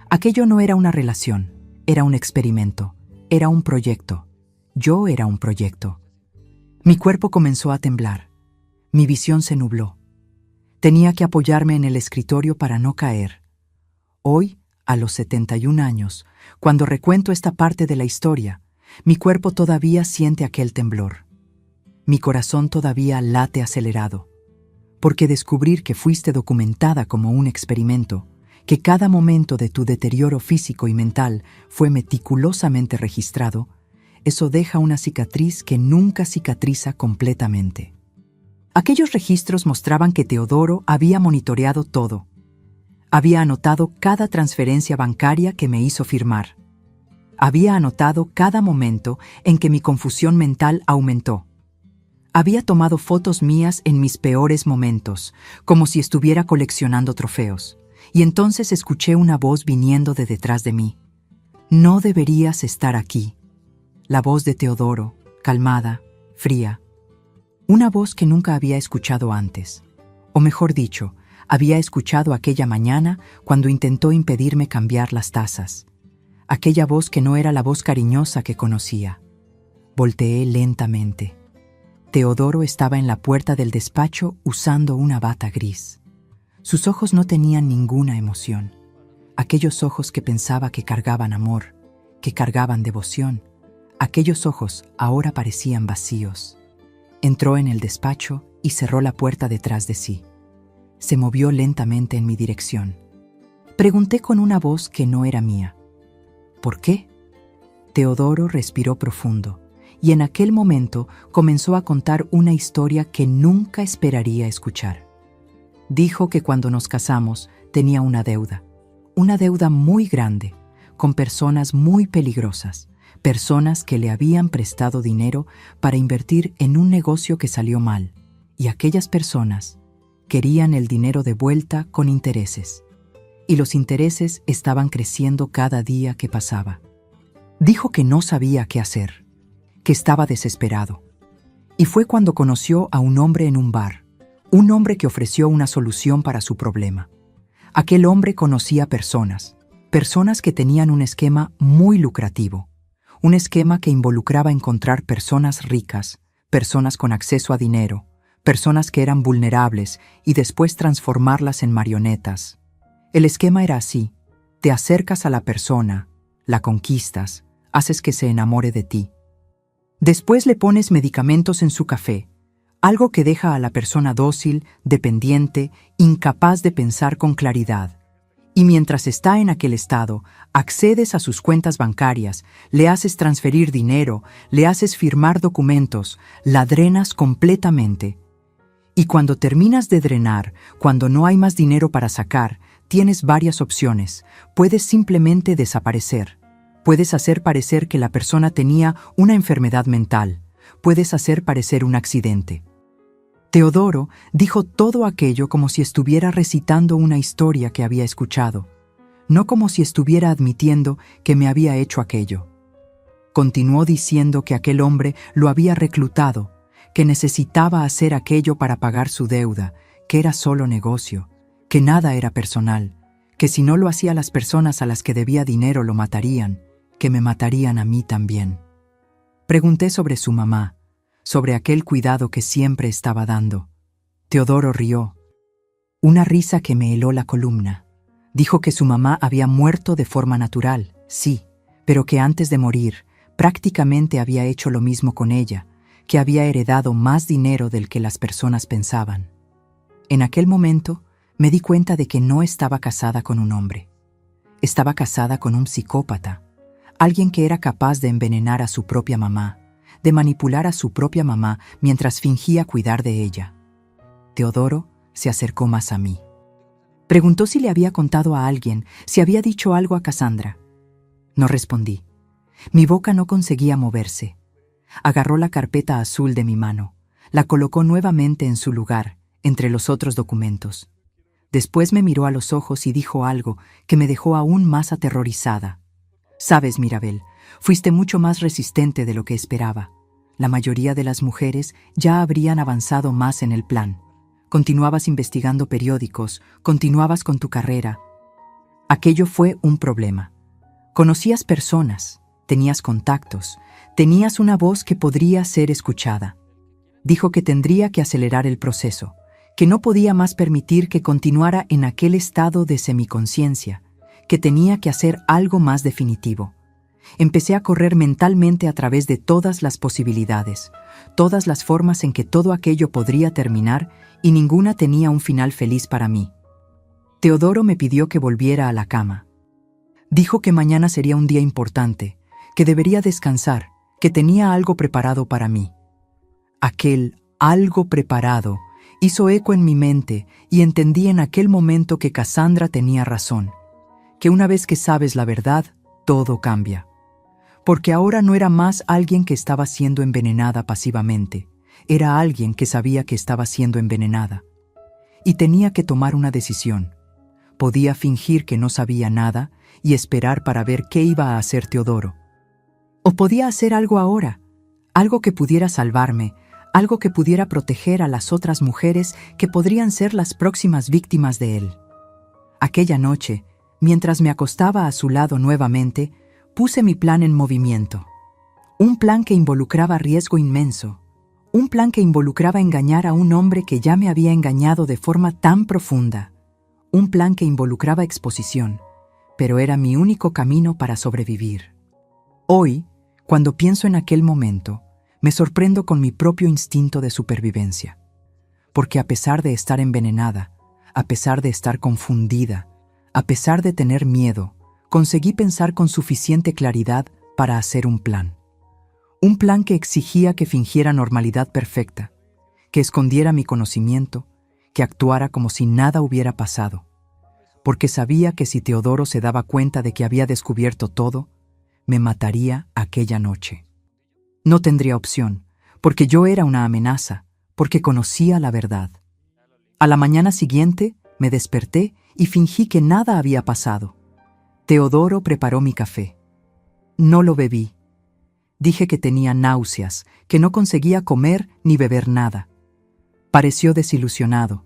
Aquello no era una relación, era un experimento, era un proyecto. Yo era un proyecto. Mi cuerpo comenzó a temblar. Mi visión se nubló. Tenía que apoyarme en el escritorio para no caer. Hoy, a los 71 años, cuando recuento esta parte de la historia, mi cuerpo todavía siente aquel temblor. Mi corazón todavía late acelerado. Porque descubrir que fuiste documentada como un experimento, que cada momento de tu deterioro físico y mental fue meticulosamente registrado, eso deja una cicatriz que nunca cicatriza completamente. Aquellos registros mostraban que Teodoro había monitoreado todo. Había anotado cada transferencia bancaria que me hizo firmar. Había anotado cada momento en que mi confusión mental aumentó. Había tomado fotos mías en mis peores momentos, como si estuviera coleccionando trofeos, y entonces escuché una voz viniendo de detrás de mí. No deberías estar aquí. La voz de Teodoro, calmada, fría. Una voz que nunca había escuchado antes. O mejor dicho, había escuchado aquella mañana cuando intentó impedirme cambiar las tazas. Aquella voz que no era la voz cariñosa que conocía. Volteé lentamente. Teodoro estaba en la puerta del despacho usando una bata gris. Sus ojos no tenían ninguna emoción. Aquellos ojos que pensaba que cargaban amor, que cargaban devoción. Aquellos ojos ahora parecían vacíos. Entró en el despacho y cerró la puerta detrás de sí. Se movió lentamente en mi dirección. Pregunté con una voz que no era mía. ¿Por qué? Teodoro respiró profundo y en aquel momento comenzó a contar una historia que nunca esperaría escuchar. Dijo que cuando nos casamos tenía una deuda muy grande, con personas muy peligrosas, personas que le habían prestado dinero para invertir en un negocio que salió mal, y aquellas personas querían el dinero de vuelta con intereses. Y los intereses estaban creciendo cada día que pasaba. Dijo que no sabía qué hacer, que estaba desesperado. Y fue cuando conoció a un hombre en un bar, un hombre que ofreció una solución para su problema. Aquel hombre conocía personas que tenían un esquema muy lucrativo, un esquema que involucraba encontrar personas ricas, personas con acceso a dinero, personas que eran vulnerables y después transformarlas en marionetas. El esquema era así: te acercas a la persona, la conquistas, haces que se enamore de ti. Después le pones medicamentos en su café, algo que deja a la persona dócil, dependiente, incapaz de pensar con claridad. Y mientras está en aquel estado, accedes a sus cuentas bancarias, le haces transferir dinero, le haces firmar documentos, la drenas completamente. Y cuando terminas de drenar, cuando no hay más dinero para sacar, tienes varias opciones. Puedes simplemente desaparecer. Puedes hacer parecer que la persona tenía una enfermedad mental. Puedes hacer parecer un accidente. Teodoro dijo todo aquello como si estuviera recitando una historia que había escuchado, no como si estuviera admitiendo que me había hecho aquello. Continuó diciendo que aquel hombre lo había reclutado, que necesitaba hacer aquello para pagar su deuda, que era solo negocio, que nada era personal, que si no lo hacía las personas a las que debía dinero lo matarían, que me matarían a mí también. Pregunté sobre su mamá, sobre aquel cuidado que siempre estaba dando. Teodoro rió. Una risa que me heló la columna. Dijo que su mamá había muerto de forma natural, sí, pero que antes de morir prácticamente había hecho lo mismo con ella, que había heredado más dinero del que las personas pensaban. En aquel momento me di cuenta de que no estaba casada con un hombre. Estaba casada con un psicópata, alguien que era capaz de envenenar a su propia mamá, de manipular a su propia mamá mientras fingía cuidar de ella. Teodoro se acercó más a mí. Preguntó si le había contado a alguien, si había dicho algo a Cassandra. No respondí. Mi boca no conseguía moverse. Agarró la carpeta azul de mi mano, la colocó nuevamente en su lugar, entre los otros documentos. Después me miró a los ojos y dijo algo que me dejó aún más aterrorizada. Sabes, Mirabel, fuiste mucho más resistente de lo que esperaba. La mayoría de las mujeres ya habrían avanzado más en el plan. Continuabas investigando periódicos, continuabas con tu carrera. Aquello fue un problema. Conocías personas, tenías contactos, tenías una voz que podría ser escuchada. Dijo que tendría que acelerar el proceso, que no podía más permitir que continuara en aquel estado de semiconciencia, que tenía que hacer algo más definitivo. Empecé a correr mentalmente a través de todas las posibilidades, todas las formas en que todo aquello podría terminar y ninguna tenía un final feliz para mí. Teodoro me pidió que volviera a la cama. Dijo que mañana sería un día importante, que debería descansar, que tenía algo preparado para mí. Aquel algo preparado hizo eco en mi mente y entendí en aquel momento que Cassandra tenía razón, que una vez que sabes la verdad, todo cambia. Porque ahora no era más alguien que estaba siendo envenenada pasivamente, era alguien que sabía que estaba siendo envenenada. Y tenía que tomar una decisión. Podía fingir que no sabía nada y esperar para ver qué iba a hacer Teodoro. O podía hacer algo ahora, algo que pudiera salvarme, algo que pudiera proteger a las otras mujeres que podrían ser las próximas víctimas de él. Aquella noche, mientras me acostaba a su lado nuevamente, puse mi plan en movimiento. Un plan que involucraba riesgo inmenso. Un plan que involucraba engañar a un hombre que ya me había engañado de forma tan profunda. Un plan que involucraba exposición, pero era mi único camino para sobrevivir. Hoy, cuando pienso en aquel momento, me sorprendo con mi propio instinto de supervivencia. Porque a pesar de estar envenenada, a pesar de estar confundida, a pesar de tener miedo, conseguí pensar con suficiente claridad para hacer un plan. Un plan que exigía que fingiera normalidad perfecta, que escondiera mi conocimiento, que actuara como si nada hubiera pasado. Porque sabía que si Teodoro se daba cuenta de que había descubierto todo, me mataría aquella noche. No tendría opción, porque yo era una amenaza, porque conocía la verdad. A la mañana siguiente, me desperté y fingí que nada había pasado. Teodoro preparó mi café. No lo bebí. Dije que tenía náuseas, que no conseguía comer ni beber nada. Pareció desilusionado,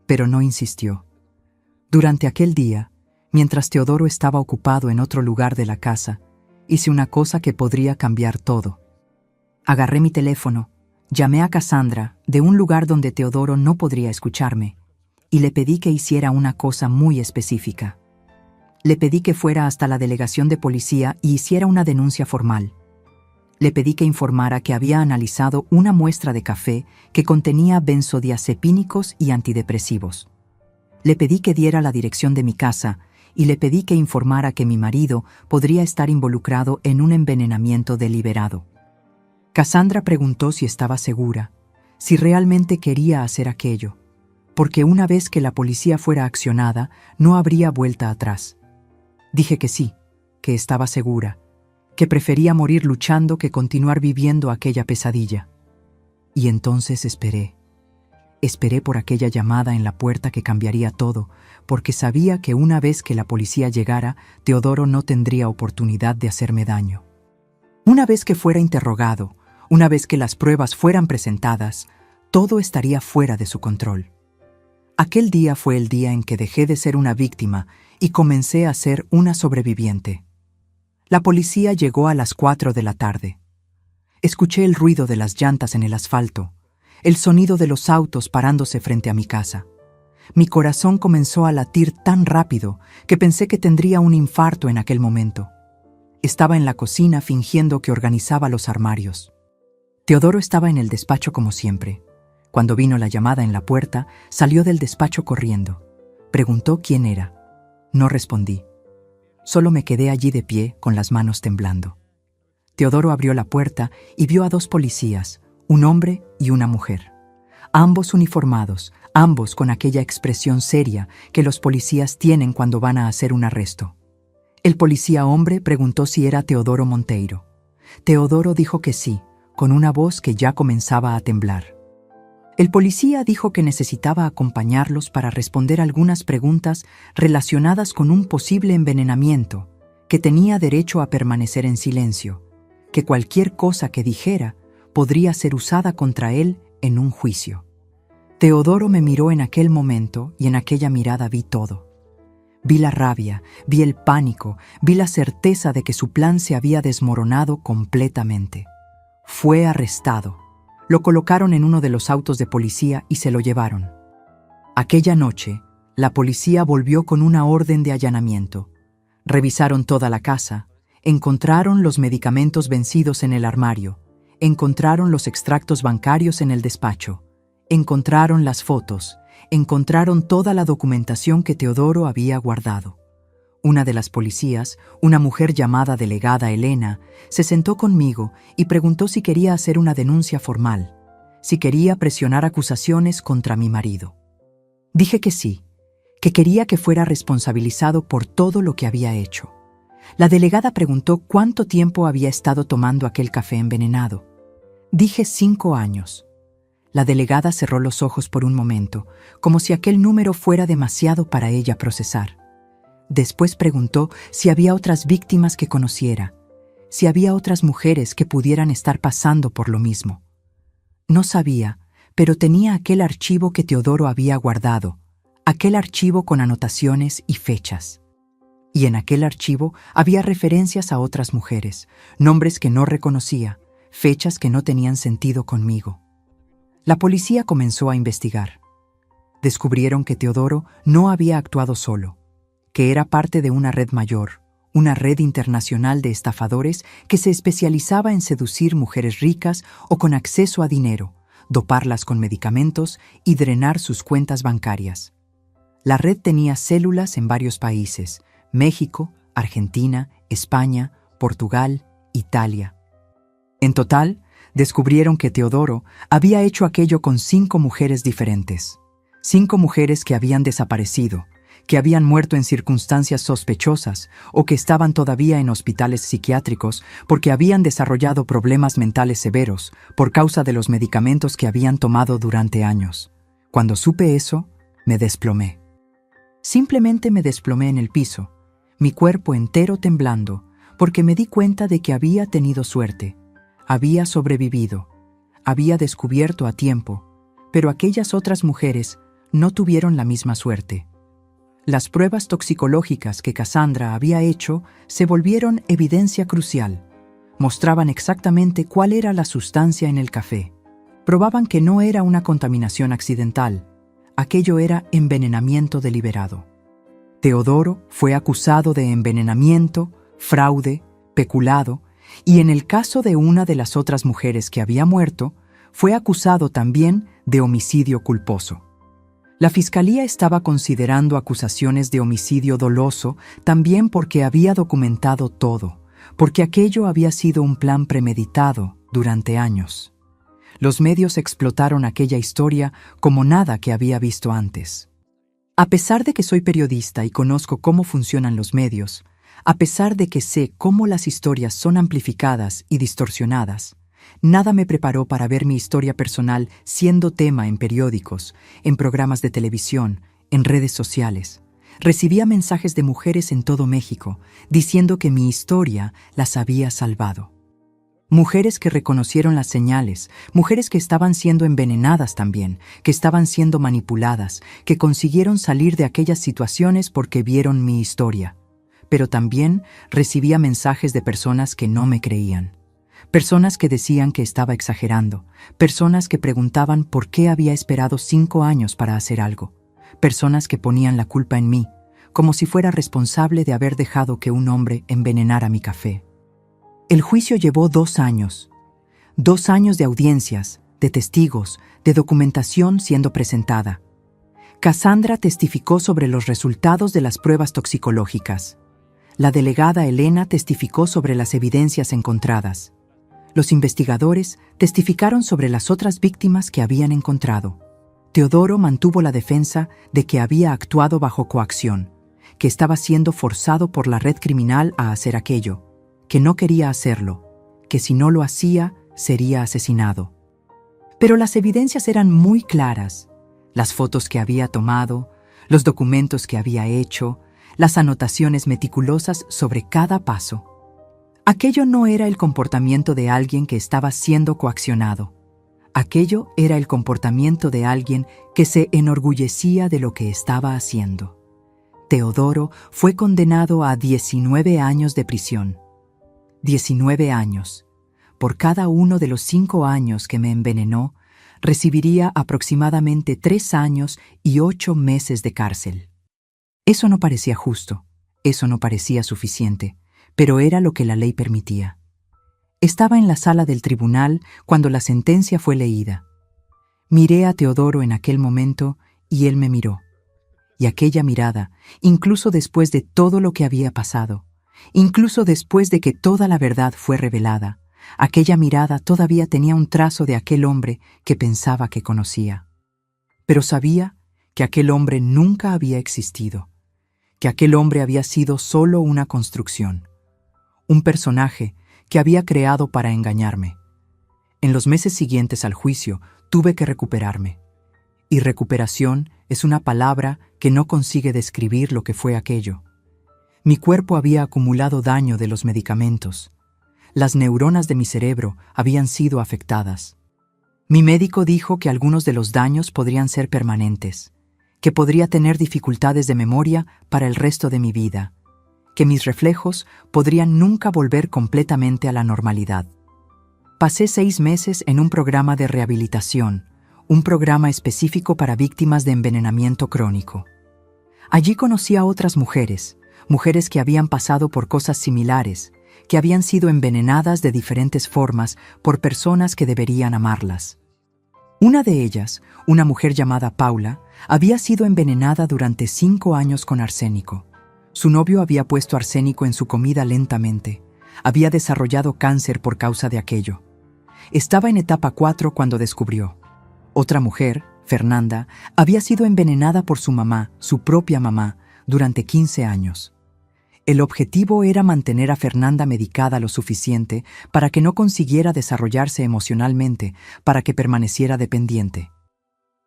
pero no insistió. Durante aquel día, mientras Teodoro estaba ocupado en otro lugar de la casa, hice una cosa que podría cambiar todo. Agarré mi teléfono, llamé a Cassandra de un lugar donde Teodoro no podría escucharme, y le pedí que hiciera una cosa muy específica. Le pedí que fuera hasta la delegación de policía y hiciera una denuncia formal. Le pedí que informara que había analizado una muestra de café que contenía benzodiazepínicos y antidepresivos. Le pedí que diera la dirección de mi casa y le pedí que informara que mi marido podría estar involucrado en un envenenamiento deliberado. Cassandra preguntó si estaba segura, si realmente quería hacer aquello, porque una vez que la policía fuera accionada, no habría vuelta atrás. Dije que sí, que estaba segura, que prefería morir luchando que continuar viviendo aquella pesadilla. Y entonces esperé. Esperé por aquella llamada en la puerta que cambiaría todo, porque sabía que una vez que la policía llegara, Teodoro no tendría oportunidad de hacerme daño. Una vez que fuera interrogado, una vez que las pruebas fueran presentadas, todo estaría fuera de su control. Aquel día fue el día en que dejé de ser una víctima y comencé a ser una sobreviviente. La policía llegó a las 4 de la tarde. Escuché el ruido de las llantas en el asfalto, el sonido de los autos parándose frente a mi casa. Mi corazón comenzó a latir tan rápido que pensé que tendría un infarto en aquel momento. Estaba en la cocina fingiendo que organizaba los armarios. Teodoro estaba en el despacho como siempre. Cuando vino la llamada en la puerta, salió del despacho corriendo. Preguntó quién era. No respondí. Solo me quedé allí de pie con las manos temblando. Teodoro abrió la puerta y vio a 2 policías, un hombre y una mujer. Ambos uniformados, ambos con aquella expresión seria que los policías tienen cuando van a hacer un arresto. El policía hombre preguntó si era Teodoro Monteiro. Teodoro dijo que sí, con una voz que ya comenzaba a temblar. El policía dijo que necesitaba acompañarlos para responder algunas preguntas relacionadas con un posible envenenamiento, que tenía derecho a permanecer en silencio, que cualquier cosa que dijera podría ser usada contra él en un juicio. Teodoro me miró en aquel momento y en aquella mirada vi todo. Vi la rabia, vi el pánico, vi la certeza de que su plan se había desmoronado completamente. Fue arrestado. Lo colocaron en uno de los autos de policía y se lo llevaron. Aquella noche, la policía volvió con una orden de allanamiento. Revisaron toda la casa, encontraron los medicamentos vencidos en el armario, encontraron los extractos bancarios en el despacho, encontraron las fotos, encontraron toda la documentación que Teodoro había guardado. Una de las policías, una mujer llamada delegada Elena, se sentó conmigo y preguntó si quería hacer una denuncia formal, si quería presionar acusaciones contra mi marido. Dije que sí, que quería que fuera responsabilizado por todo lo que había hecho. La delegada preguntó cuánto tiempo había estado tomando aquel café envenenado. Dije 5 años. La delegada cerró los ojos por un momento, como si aquel número fuera demasiado para ella procesar. Después preguntó si había otras víctimas que conociera, si había otras mujeres que pudieran estar pasando por lo mismo. No sabía, pero tenía aquel archivo que Teodoro había guardado, aquel archivo con anotaciones y fechas. Y en aquel archivo había referencias a otras mujeres, nombres que no reconocía, fechas que no tenían sentido conmigo. La policía comenzó a investigar. Descubrieron que Teodoro no había actuado solo, que era parte de una red mayor, una red internacional de estafadores que se especializaba en seducir mujeres ricas o con acceso a dinero, doparlas con medicamentos y drenar sus cuentas bancarias. La red tenía células en varios países: México, Argentina, España, Portugal, Italia. En total, descubrieron que Teodoro había hecho aquello con 5 mujeres diferentes. 5 mujeres que habían desaparecido, que habían muerto en circunstancias sospechosas o que estaban todavía en hospitales psiquiátricos porque habían desarrollado problemas mentales severos por causa de los medicamentos que habían tomado durante años. Cuando supe eso, me desplomé. Simplemente me desplomé en el piso, mi cuerpo entero temblando, porque me di cuenta de que había tenido suerte, había sobrevivido, había descubierto a tiempo, pero aquellas otras mujeres no tuvieron la misma suerte. Las pruebas toxicológicas que Cassandra había hecho se volvieron evidencia crucial. Mostraban exactamente cuál era la sustancia en el café. Probaban que no era una contaminación accidental. Aquello era envenenamiento deliberado. Teodoro fue acusado de envenenamiento, fraude, peculado, y en el caso de una de las otras mujeres que había muerto, fue acusado también de homicidio culposo. La fiscalía estaba considerando acusaciones de homicidio doloso también porque había documentado todo, porque aquello había sido un plan premeditado durante años. Los medios explotaron aquella historia como nada que había visto antes. A pesar de que soy periodista y conozco cómo funcionan los medios, a pesar de que sé cómo las historias son amplificadas y distorsionadas, nada me preparó para ver mi historia personal siendo tema en periódicos, en programas de televisión, en redes sociales. Recibía mensajes de mujeres en todo México diciendo que mi historia las había salvado. Mujeres que reconocieron las señales, mujeres que estaban siendo envenenadas también, que estaban siendo manipuladas, que consiguieron salir de aquellas situaciones porque vieron mi historia. Pero también recibía mensajes de personas que no me creían. Personas que decían que estaba exagerando, personas que preguntaban por qué había esperado 5 años para hacer algo, personas que ponían la culpa en mí, como si fuera responsable de haber dejado que un hombre envenenara mi café. El juicio llevó 2 años. 2 años de audiencias, de testigos, de documentación siendo presentada. Cassandra testificó sobre los resultados de las pruebas toxicológicas. La delegada Elena testificó sobre las evidencias encontradas. Los investigadores testificaron sobre las otras víctimas que habían encontrado. Teodoro mantuvo la defensa de que había actuado bajo coacción, que estaba siendo forzado por la red criminal a hacer aquello, que no quería hacerlo, que si no lo hacía, sería asesinado. Pero las evidencias eran muy claras. Las fotos que había tomado, los documentos que había hecho, las anotaciones meticulosas sobre cada paso. Aquello no era el comportamiento de alguien que estaba siendo coaccionado. Aquello era el comportamiento de alguien que se enorgullecía de lo que estaba haciendo. Teodoro fue condenado a 19 años de prisión. 19 años. Por cada uno de los 5 años que me envenenó, recibiría aproximadamente 3 años y 8 meses de cárcel. Eso no parecía justo, eso no parecía suficiente, pero era lo que la ley permitía. Estaba en la sala del tribunal cuando la sentencia fue leída. Miré a Teodoro en aquel momento y él me miró. Y aquella mirada, incluso después de todo lo que había pasado, incluso después de que toda la verdad fue revelada, aquella mirada todavía tenía un trazo de aquel hombre que pensaba que conocía. Pero sabía que aquel hombre nunca había existido, que aquel hombre había sido solo una construcción, un personaje que había creado para engañarme. En los meses siguientes al juicio tuve que recuperarme. Y recuperación es una palabra que no consigue describir lo que fue aquello. Mi cuerpo había acumulado daño de los medicamentos. Las neuronas de mi cerebro habían sido afectadas. Mi médico dijo que algunos de los daños podrían ser permanentes, que podría tener dificultades de memoria para el resto de mi vida, que mis reflejos podrían nunca volver completamente a la normalidad. Pasé 6 meses en un programa de rehabilitación, un programa específico para víctimas de envenenamiento crónico. Allí conocí a otras mujeres que habían pasado por cosas similares, que habían sido envenenadas de diferentes formas por personas que deberían amarlas. Una de ellas, una mujer llamada Paula, había sido envenenada durante 5 años con arsénico. Su novio había puesto arsénico en su comida lentamente. Había desarrollado cáncer por causa de aquello. Estaba en etapa 4 cuando descubrió. Otra mujer, Fernanda, había sido envenenada por su mamá, su propia mamá, durante 15 años. El objetivo era mantener a Fernanda medicada lo suficiente para que no consiguiera desarrollarse emocionalmente, para que permaneciera dependiente.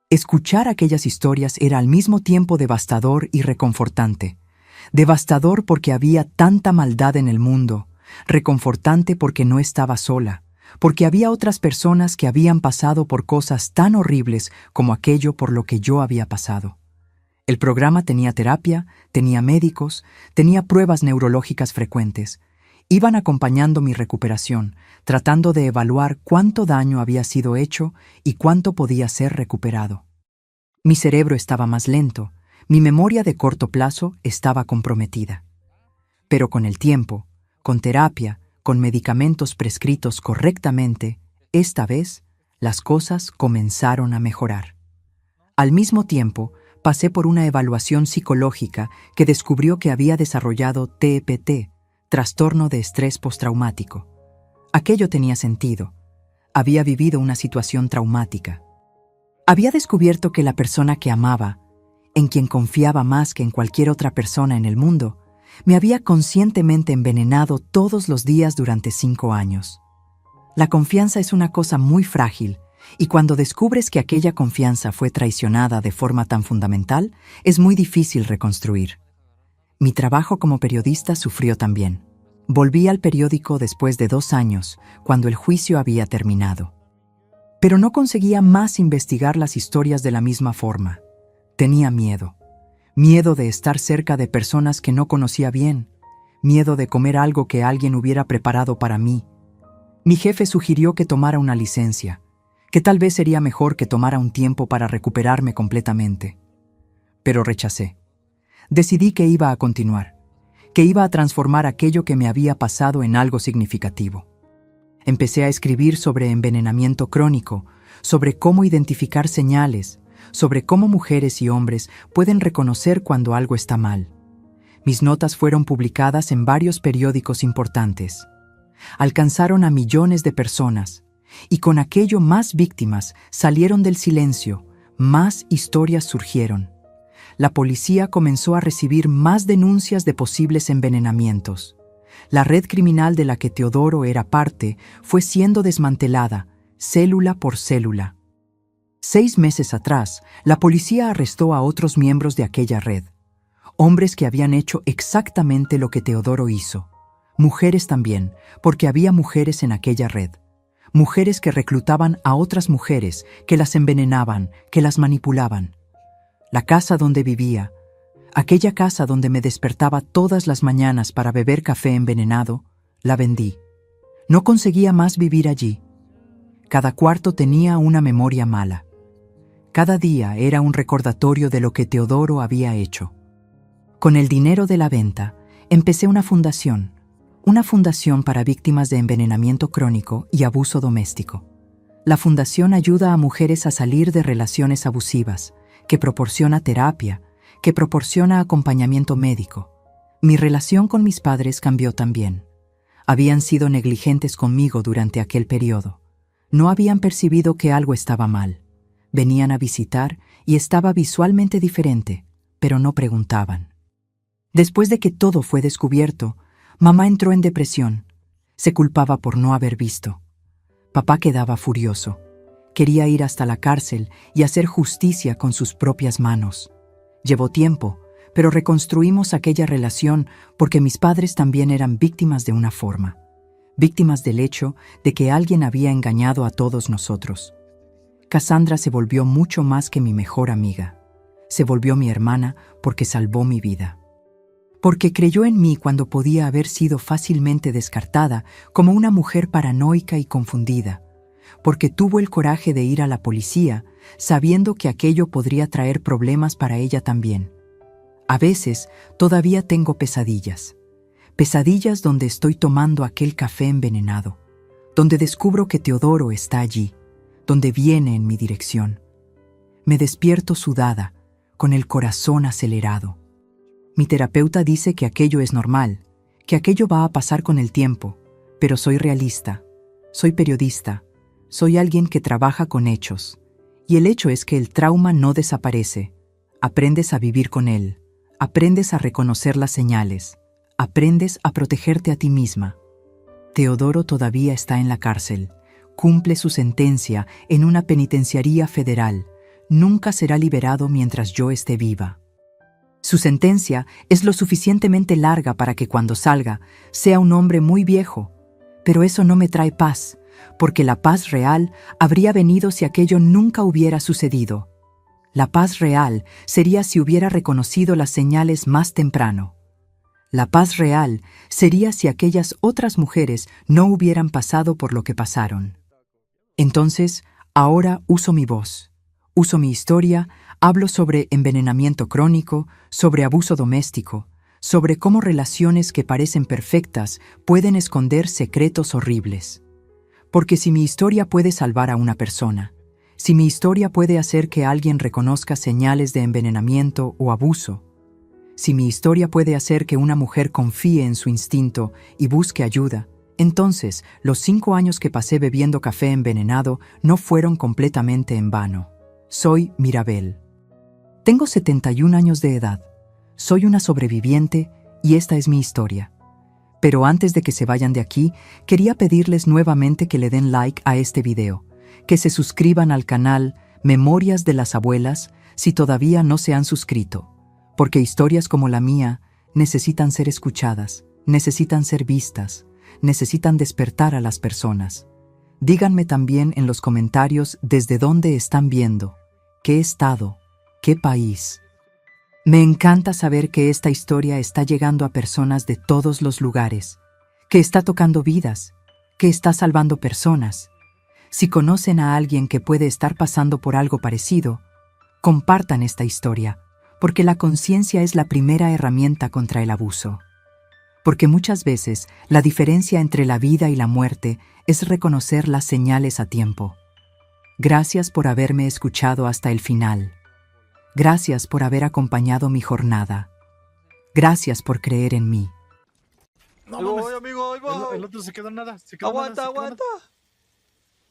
Escuchar aquellas historias era al mismo tiempo devastador y reconfortante. Devastador porque había tanta maldad en el mundo, reconfortante porque no estaba sola, porque había otras personas que habían pasado por cosas tan horribles como aquello por lo que yo había pasado. El programa tenía terapia, tenía médicos, tenía pruebas neurológicas frecuentes. Iban acompañando mi recuperación, tratando de evaluar cuánto daño había sido hecho y cuánto podía ser recuperado. Mi cerebro estaba más lento, mi memoria de corto plazo estaba comprometida. Pero con el tiempo, con terapia, con medicamentos prescritos correctamente, esta vez las cosas comenzaron a mejorar. Al mismo tiempo, pasé por una evaluación psicológica que descubrió que había desarrollado TEPT, trastorno de estrés postraumático. Aquello tenía sentido. Había vivido una situación traumática. Había descubierto que la persona que amaba, en quien confiaba más que en cualquier otra persona en el mundo, me había conscientemente envenenado todos los días durante 5 años. La confianza es una cosa muy frágil, y cuando descubres que aquella confianza fue traicionada de forma tan fundamental, es muy difícil reconstruir. Mi trabajo como periodista sufrió también. Volví al periódico después de 2 años, cuando el juicio había terminado. Pero no conseguía más investigar las historias de la misma forma. Tenía miedo. Miedo de estar cerca de personas que no conocía bien. Miedo de comer algo que alguien hubiera preparado para mí. Mi jefe sugirió que tomara una licencia, que tal vez sería mejor que tomara un tiempo para recuperarme completamente. Pero rechacé. Decidí que iba a continuar, que iba a transformar aquello que me había pasado en algo significativo. Empecé a escribir sobre envenenamiento crónico, sobre cómo identificar señales, sobre cómo mujeres y hombres pueden reconocer cuando algo está mal. Mis notas fueron publicadas en varios periódicos importantes. Alcanzaron a millones de personas, y con aquello más víctimas salieron del silencio, más historias surgieron. La policía comenzó a recibir más denuncias de posibles envenenamientos. La red criminal de la que Teodoro era parte fue siendo desmantelada, célula por célula. 6 meses atrás, la policía arrestó a otros miembros de aquella red. Hombres que habían hecho exactamente lo que Teodoro hizo. Mujeres también, porque había mujeres en aquella red. Mujeres que reclutaban a otras mujeres, que las envenenaban, que las manipulaban. La casa donde vivía, aquella casa donde me despertaba todas las mañanas para beber café envenenado, la vendí. No conseguía más vivir allí. Cada cuarto tenía una memoria mala. Cada día era un recordatorio de lo que Teodoro había hecho. Con el dinero de la venta, empecé una fundación para víctimas de envenenamiento crónico y abuso doméstico. La fundación ayuda a mujeres a salir de relaciones abusivas, que proporciona terapia, que proporciona acompañamiento médico. Mi relación con mis padres cambió también. Habían sido negligentes conmigo durante aquel periodo. No habían percibido que algo estaba mal. Venían a visitar y estaba visualmente diferente, pero no preguntaban. Después de que todo fue descubierto, mamá entró en depresión. Se culpaba por no haber visto. Papá quedaba furioso. Quería ir hasta la cárcel y hacer justicia con sus propias manos. Llevó tiempo, pero reconstruimos aquella relación porque mis padres también eran víctimas de una forma. Víctimas del hecho de que alguien había engañado a todos nosotros. Cassandra se volvió mucho más que mi mejor amiga. Se volvió mi hermana porque salvó mi vida. Porque creyó en mí cuando podía haber sido fácilmente descartada como una mujer paranoica y confundida. Porque tuvo el coraje de ir a la policía, sabiendo que aquello podría traer problemas para ella también. A veces todavía tengo pesadillas. Pesadillas donde estoy tomando aquel café envenenado, donde descubro que Teodoro está allí, donde viene en mi dirección. Me despierto sudada, con el corazón acelerado. Mi terapeuta dice que aquello es normal, que aquello va a pasar con el tiempo, pero soy realista, soy periodista, soy alguien que trabaja con hechos. Y el hecho es que el trauma no desaparece. Aprendes a vivir con él, aprendes a reconocer las señales, aprendes a protegerte a ti misma. Teodoro todavía está en la cárcel, cumple su sentencia en una penitenciaría federal, nunca será liberado mientras yo esté viva. Su sentencia es lo suficientemente larga para que cuando salga sea un hombre muy viejo, pero eso no me trae paz, porque la paz real habría venido si aquello nunca hubiera sucedido. La paz real sería si hubiera reconocido las señales más temprano. La paz real sería si aquellas otras mujeres no hubieran pasado por lo que pasaron. Entonces, ahora uso mi voz, uso mi historia, hablo sobre envenenamiento crónico, sobre abuso doméstico, sobre cómo relaciones que parecen perfectas pueden esconder secretos horribles. Porque si mi historia puede salvar a una persona, si mi historia puede hacer que alguien reconozca señales de envenenamiento o abuso, si mi historia puede hacer que una mujer confíe en su instinto y busque ayuda, entonces los 5 años que pasé bebiendo café envenenado no fueron completamente en vano. Soy Mirabel. Tengo 71 años de edad. Soy una sobreviviente y esta es mi historia. Pero antes de que se vayan de aquí, quería pedirles nuevamente que le den like a este video, que se suscriban al canal Memorias de las Abuelas si todavía no se han suscrito, porque historias como la mía necesitan ser escuchadas, necesitan ser vistas, necesitan despertar a las personas. Díganme también en los comentarios desde dónde están viendo, qué estado, qué país. Me encanta saber que esta historia está llegando a personas de todos los lugares, que está tocando vidas, que está salvando personas. Si conocen a alguien que puede estar pasando por algo parecido, compartan esta historia, porque la conciencia es la primera herramienta contra el abuso. Porque muchas veces la diferencia entre la vida y la muerte es reconocer las señales a tiempo. Gracias por haberme escuchado hasta el final. Gracias por haber acompañado mi jornada. Gracias por creer en mí. No Ahí mames. voy, amigo, ahí voy. El otro se quedó en nada. Se quedó en Aguanta, nada, se quedó en aguanta. nada.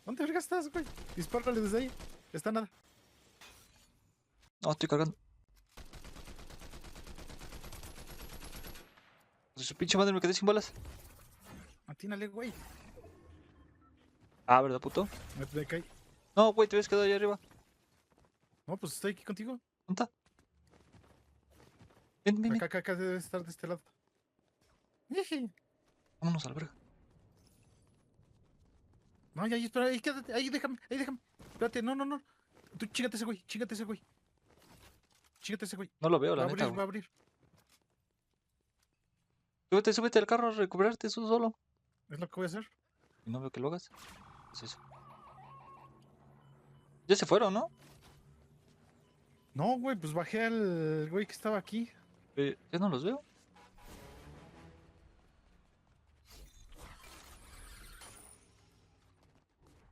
¿Dónde verga estás, güey? Dispárale desde ahí. Está nada. No, estoy cargando. De su pinche madre me quedé sin balas. Atínale, güey. Ah, ¿verdad, puto? Me caí. No, güey, te habías quedado ahí arriba. No, pues estoy aquí contigo. ¿Dónde está? Ven, ven, ven. Acá debe estar de este lado. Iji. Vámonos a la verga. No, ya, espera, ahí quédate, ahí déjame, ahí déjame. Espérate, no. Tú chíngate ese güey, chíngate ese güey. Chíngate ese güey. No lo veo, Va la a neta, abrir, va a güey. abrir. Súbete al carro a recuperarte tú solo. Es lo que voy a hacer. Y no veo que lo hagas. ¿Qué es eso? Ya se fueron, ¿no? No, güey, pues bajé al güey que estaba aquí. Ya no los veo.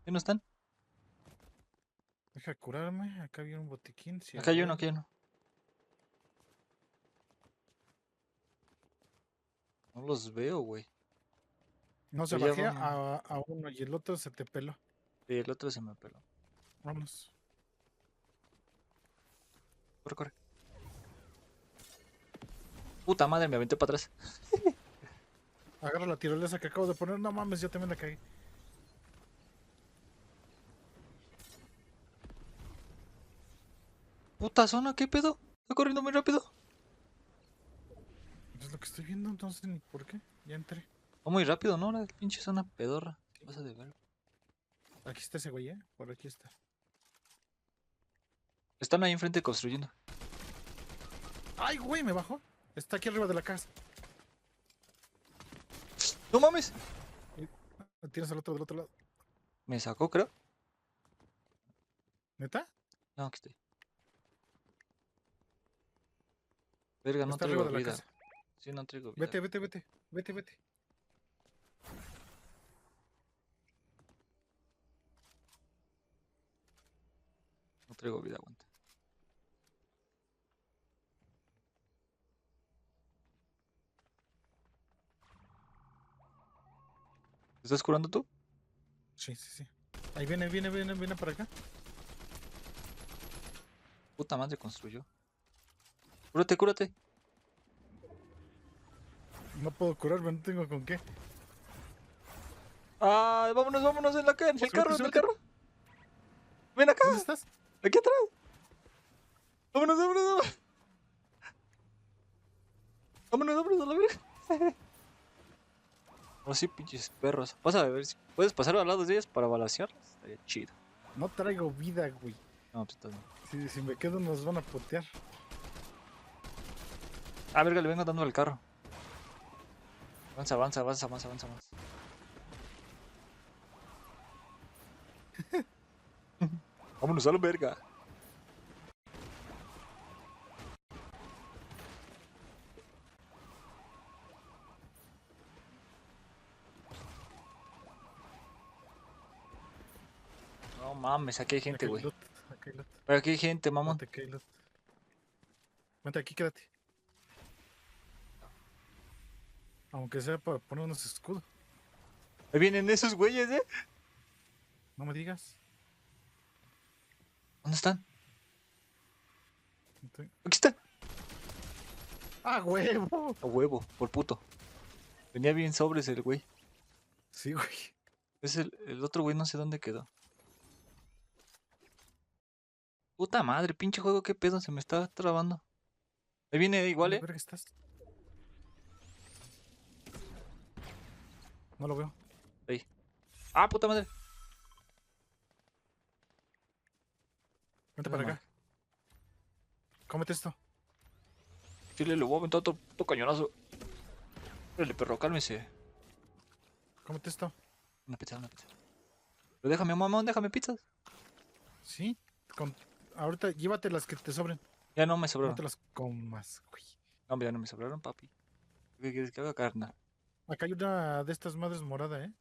¿Ya no están? Deja curarme. Acá había un botiquín. Sí, Acá hay güey. uno, aquí hay uno. No los veo, güey. No, se Pues ya bajé vámonos. a uno y el otro se te peló. Y el otro se me peló. Vámonos. Corre, corre. Puta madre, me aventé para atrás. Agarra la tirolesa que acabo de poner. No mames, yo también la cagué. Puta zona, ¿qué pedo? Está corriendo muy rápido. Es lo que estoy viendo, entonces ni por qué. Ya entré. Va muy rápido, ¿no? La pinche zona pedorra. ¿Qué pasa de ver? Aquí está ese güey, por aquí está. Están ahí enfrente construyendo. ¡Ay, güey! Me bajó. Está aquí arriba de la casa. ¡No mames! Tienes al otro del otro lado. Me sacó, creo. ¿Neta? No, aquí estoy. Verga, no Está traigo arriba de la vida. casa. Sí, no traigo vida. Vete. No traigo vida, aguanta. ¿Te estás curando tú? Sí. Ahí viene para acá. Puta madre, construyó. Cúrate. No puedo curarme, no tengo con qué. ¡Ah! Vámonos en el carro, en el Súbete. carro. Ven acá, ¿Dónde estás? aquí atrás. Vámonos. Vámonos a la verga. Ahora sí, pinches perros. Vas a ver si puedes pasar al lado de ellos para balasearlos. Estaría chido. No traigo vida, güey. No, tú estás bien. Si me quedo nos van a putear. Ah, verga, le vengo dando al carro. Avanza, avanza, avanza, avanza, avanza más. Vámonos a la verga. No mames, aquí hay gente, Aquí hay güey. loot, aquí hay loot. Pero aquí hay gente, mamón. Vente, aquí hay loot. Vente aquí, quédate. Aunque sea para poner unos escudos. Ahí vienen esos güeyes, ¿eh? No me digas. ¿Dónde están? Estoy- Aquí están. ¡Ah, huevo! A huevo, por puto. Venía bien sobres el güey. Sí, güey. Es el otro güey, no sé dónde quedó. Puta madre, pinche juego, qué pedo, se me está trabando. Ahí viene igual, ¿Dónde ¿eh? verga estás? No lo veo. Ahí. Ah, puta madre. Vente Esa para madre. acá. Cómete esto. Chile, le voy a aventar otro puto cañonazo. Órale, perro, cálmese. Cómete esto. Una pizza, una pizza. Pero déjame, mamón, déjame pizzas. Sí. Con... Ahorita llévate las que te sobren. Ya no me No sobraron. te las comas, güey. No, hombre, ya no me sobraron, papi. ¿Qué quieres que haga, carnal? Acá hay una de estas madres morada, ¿eh?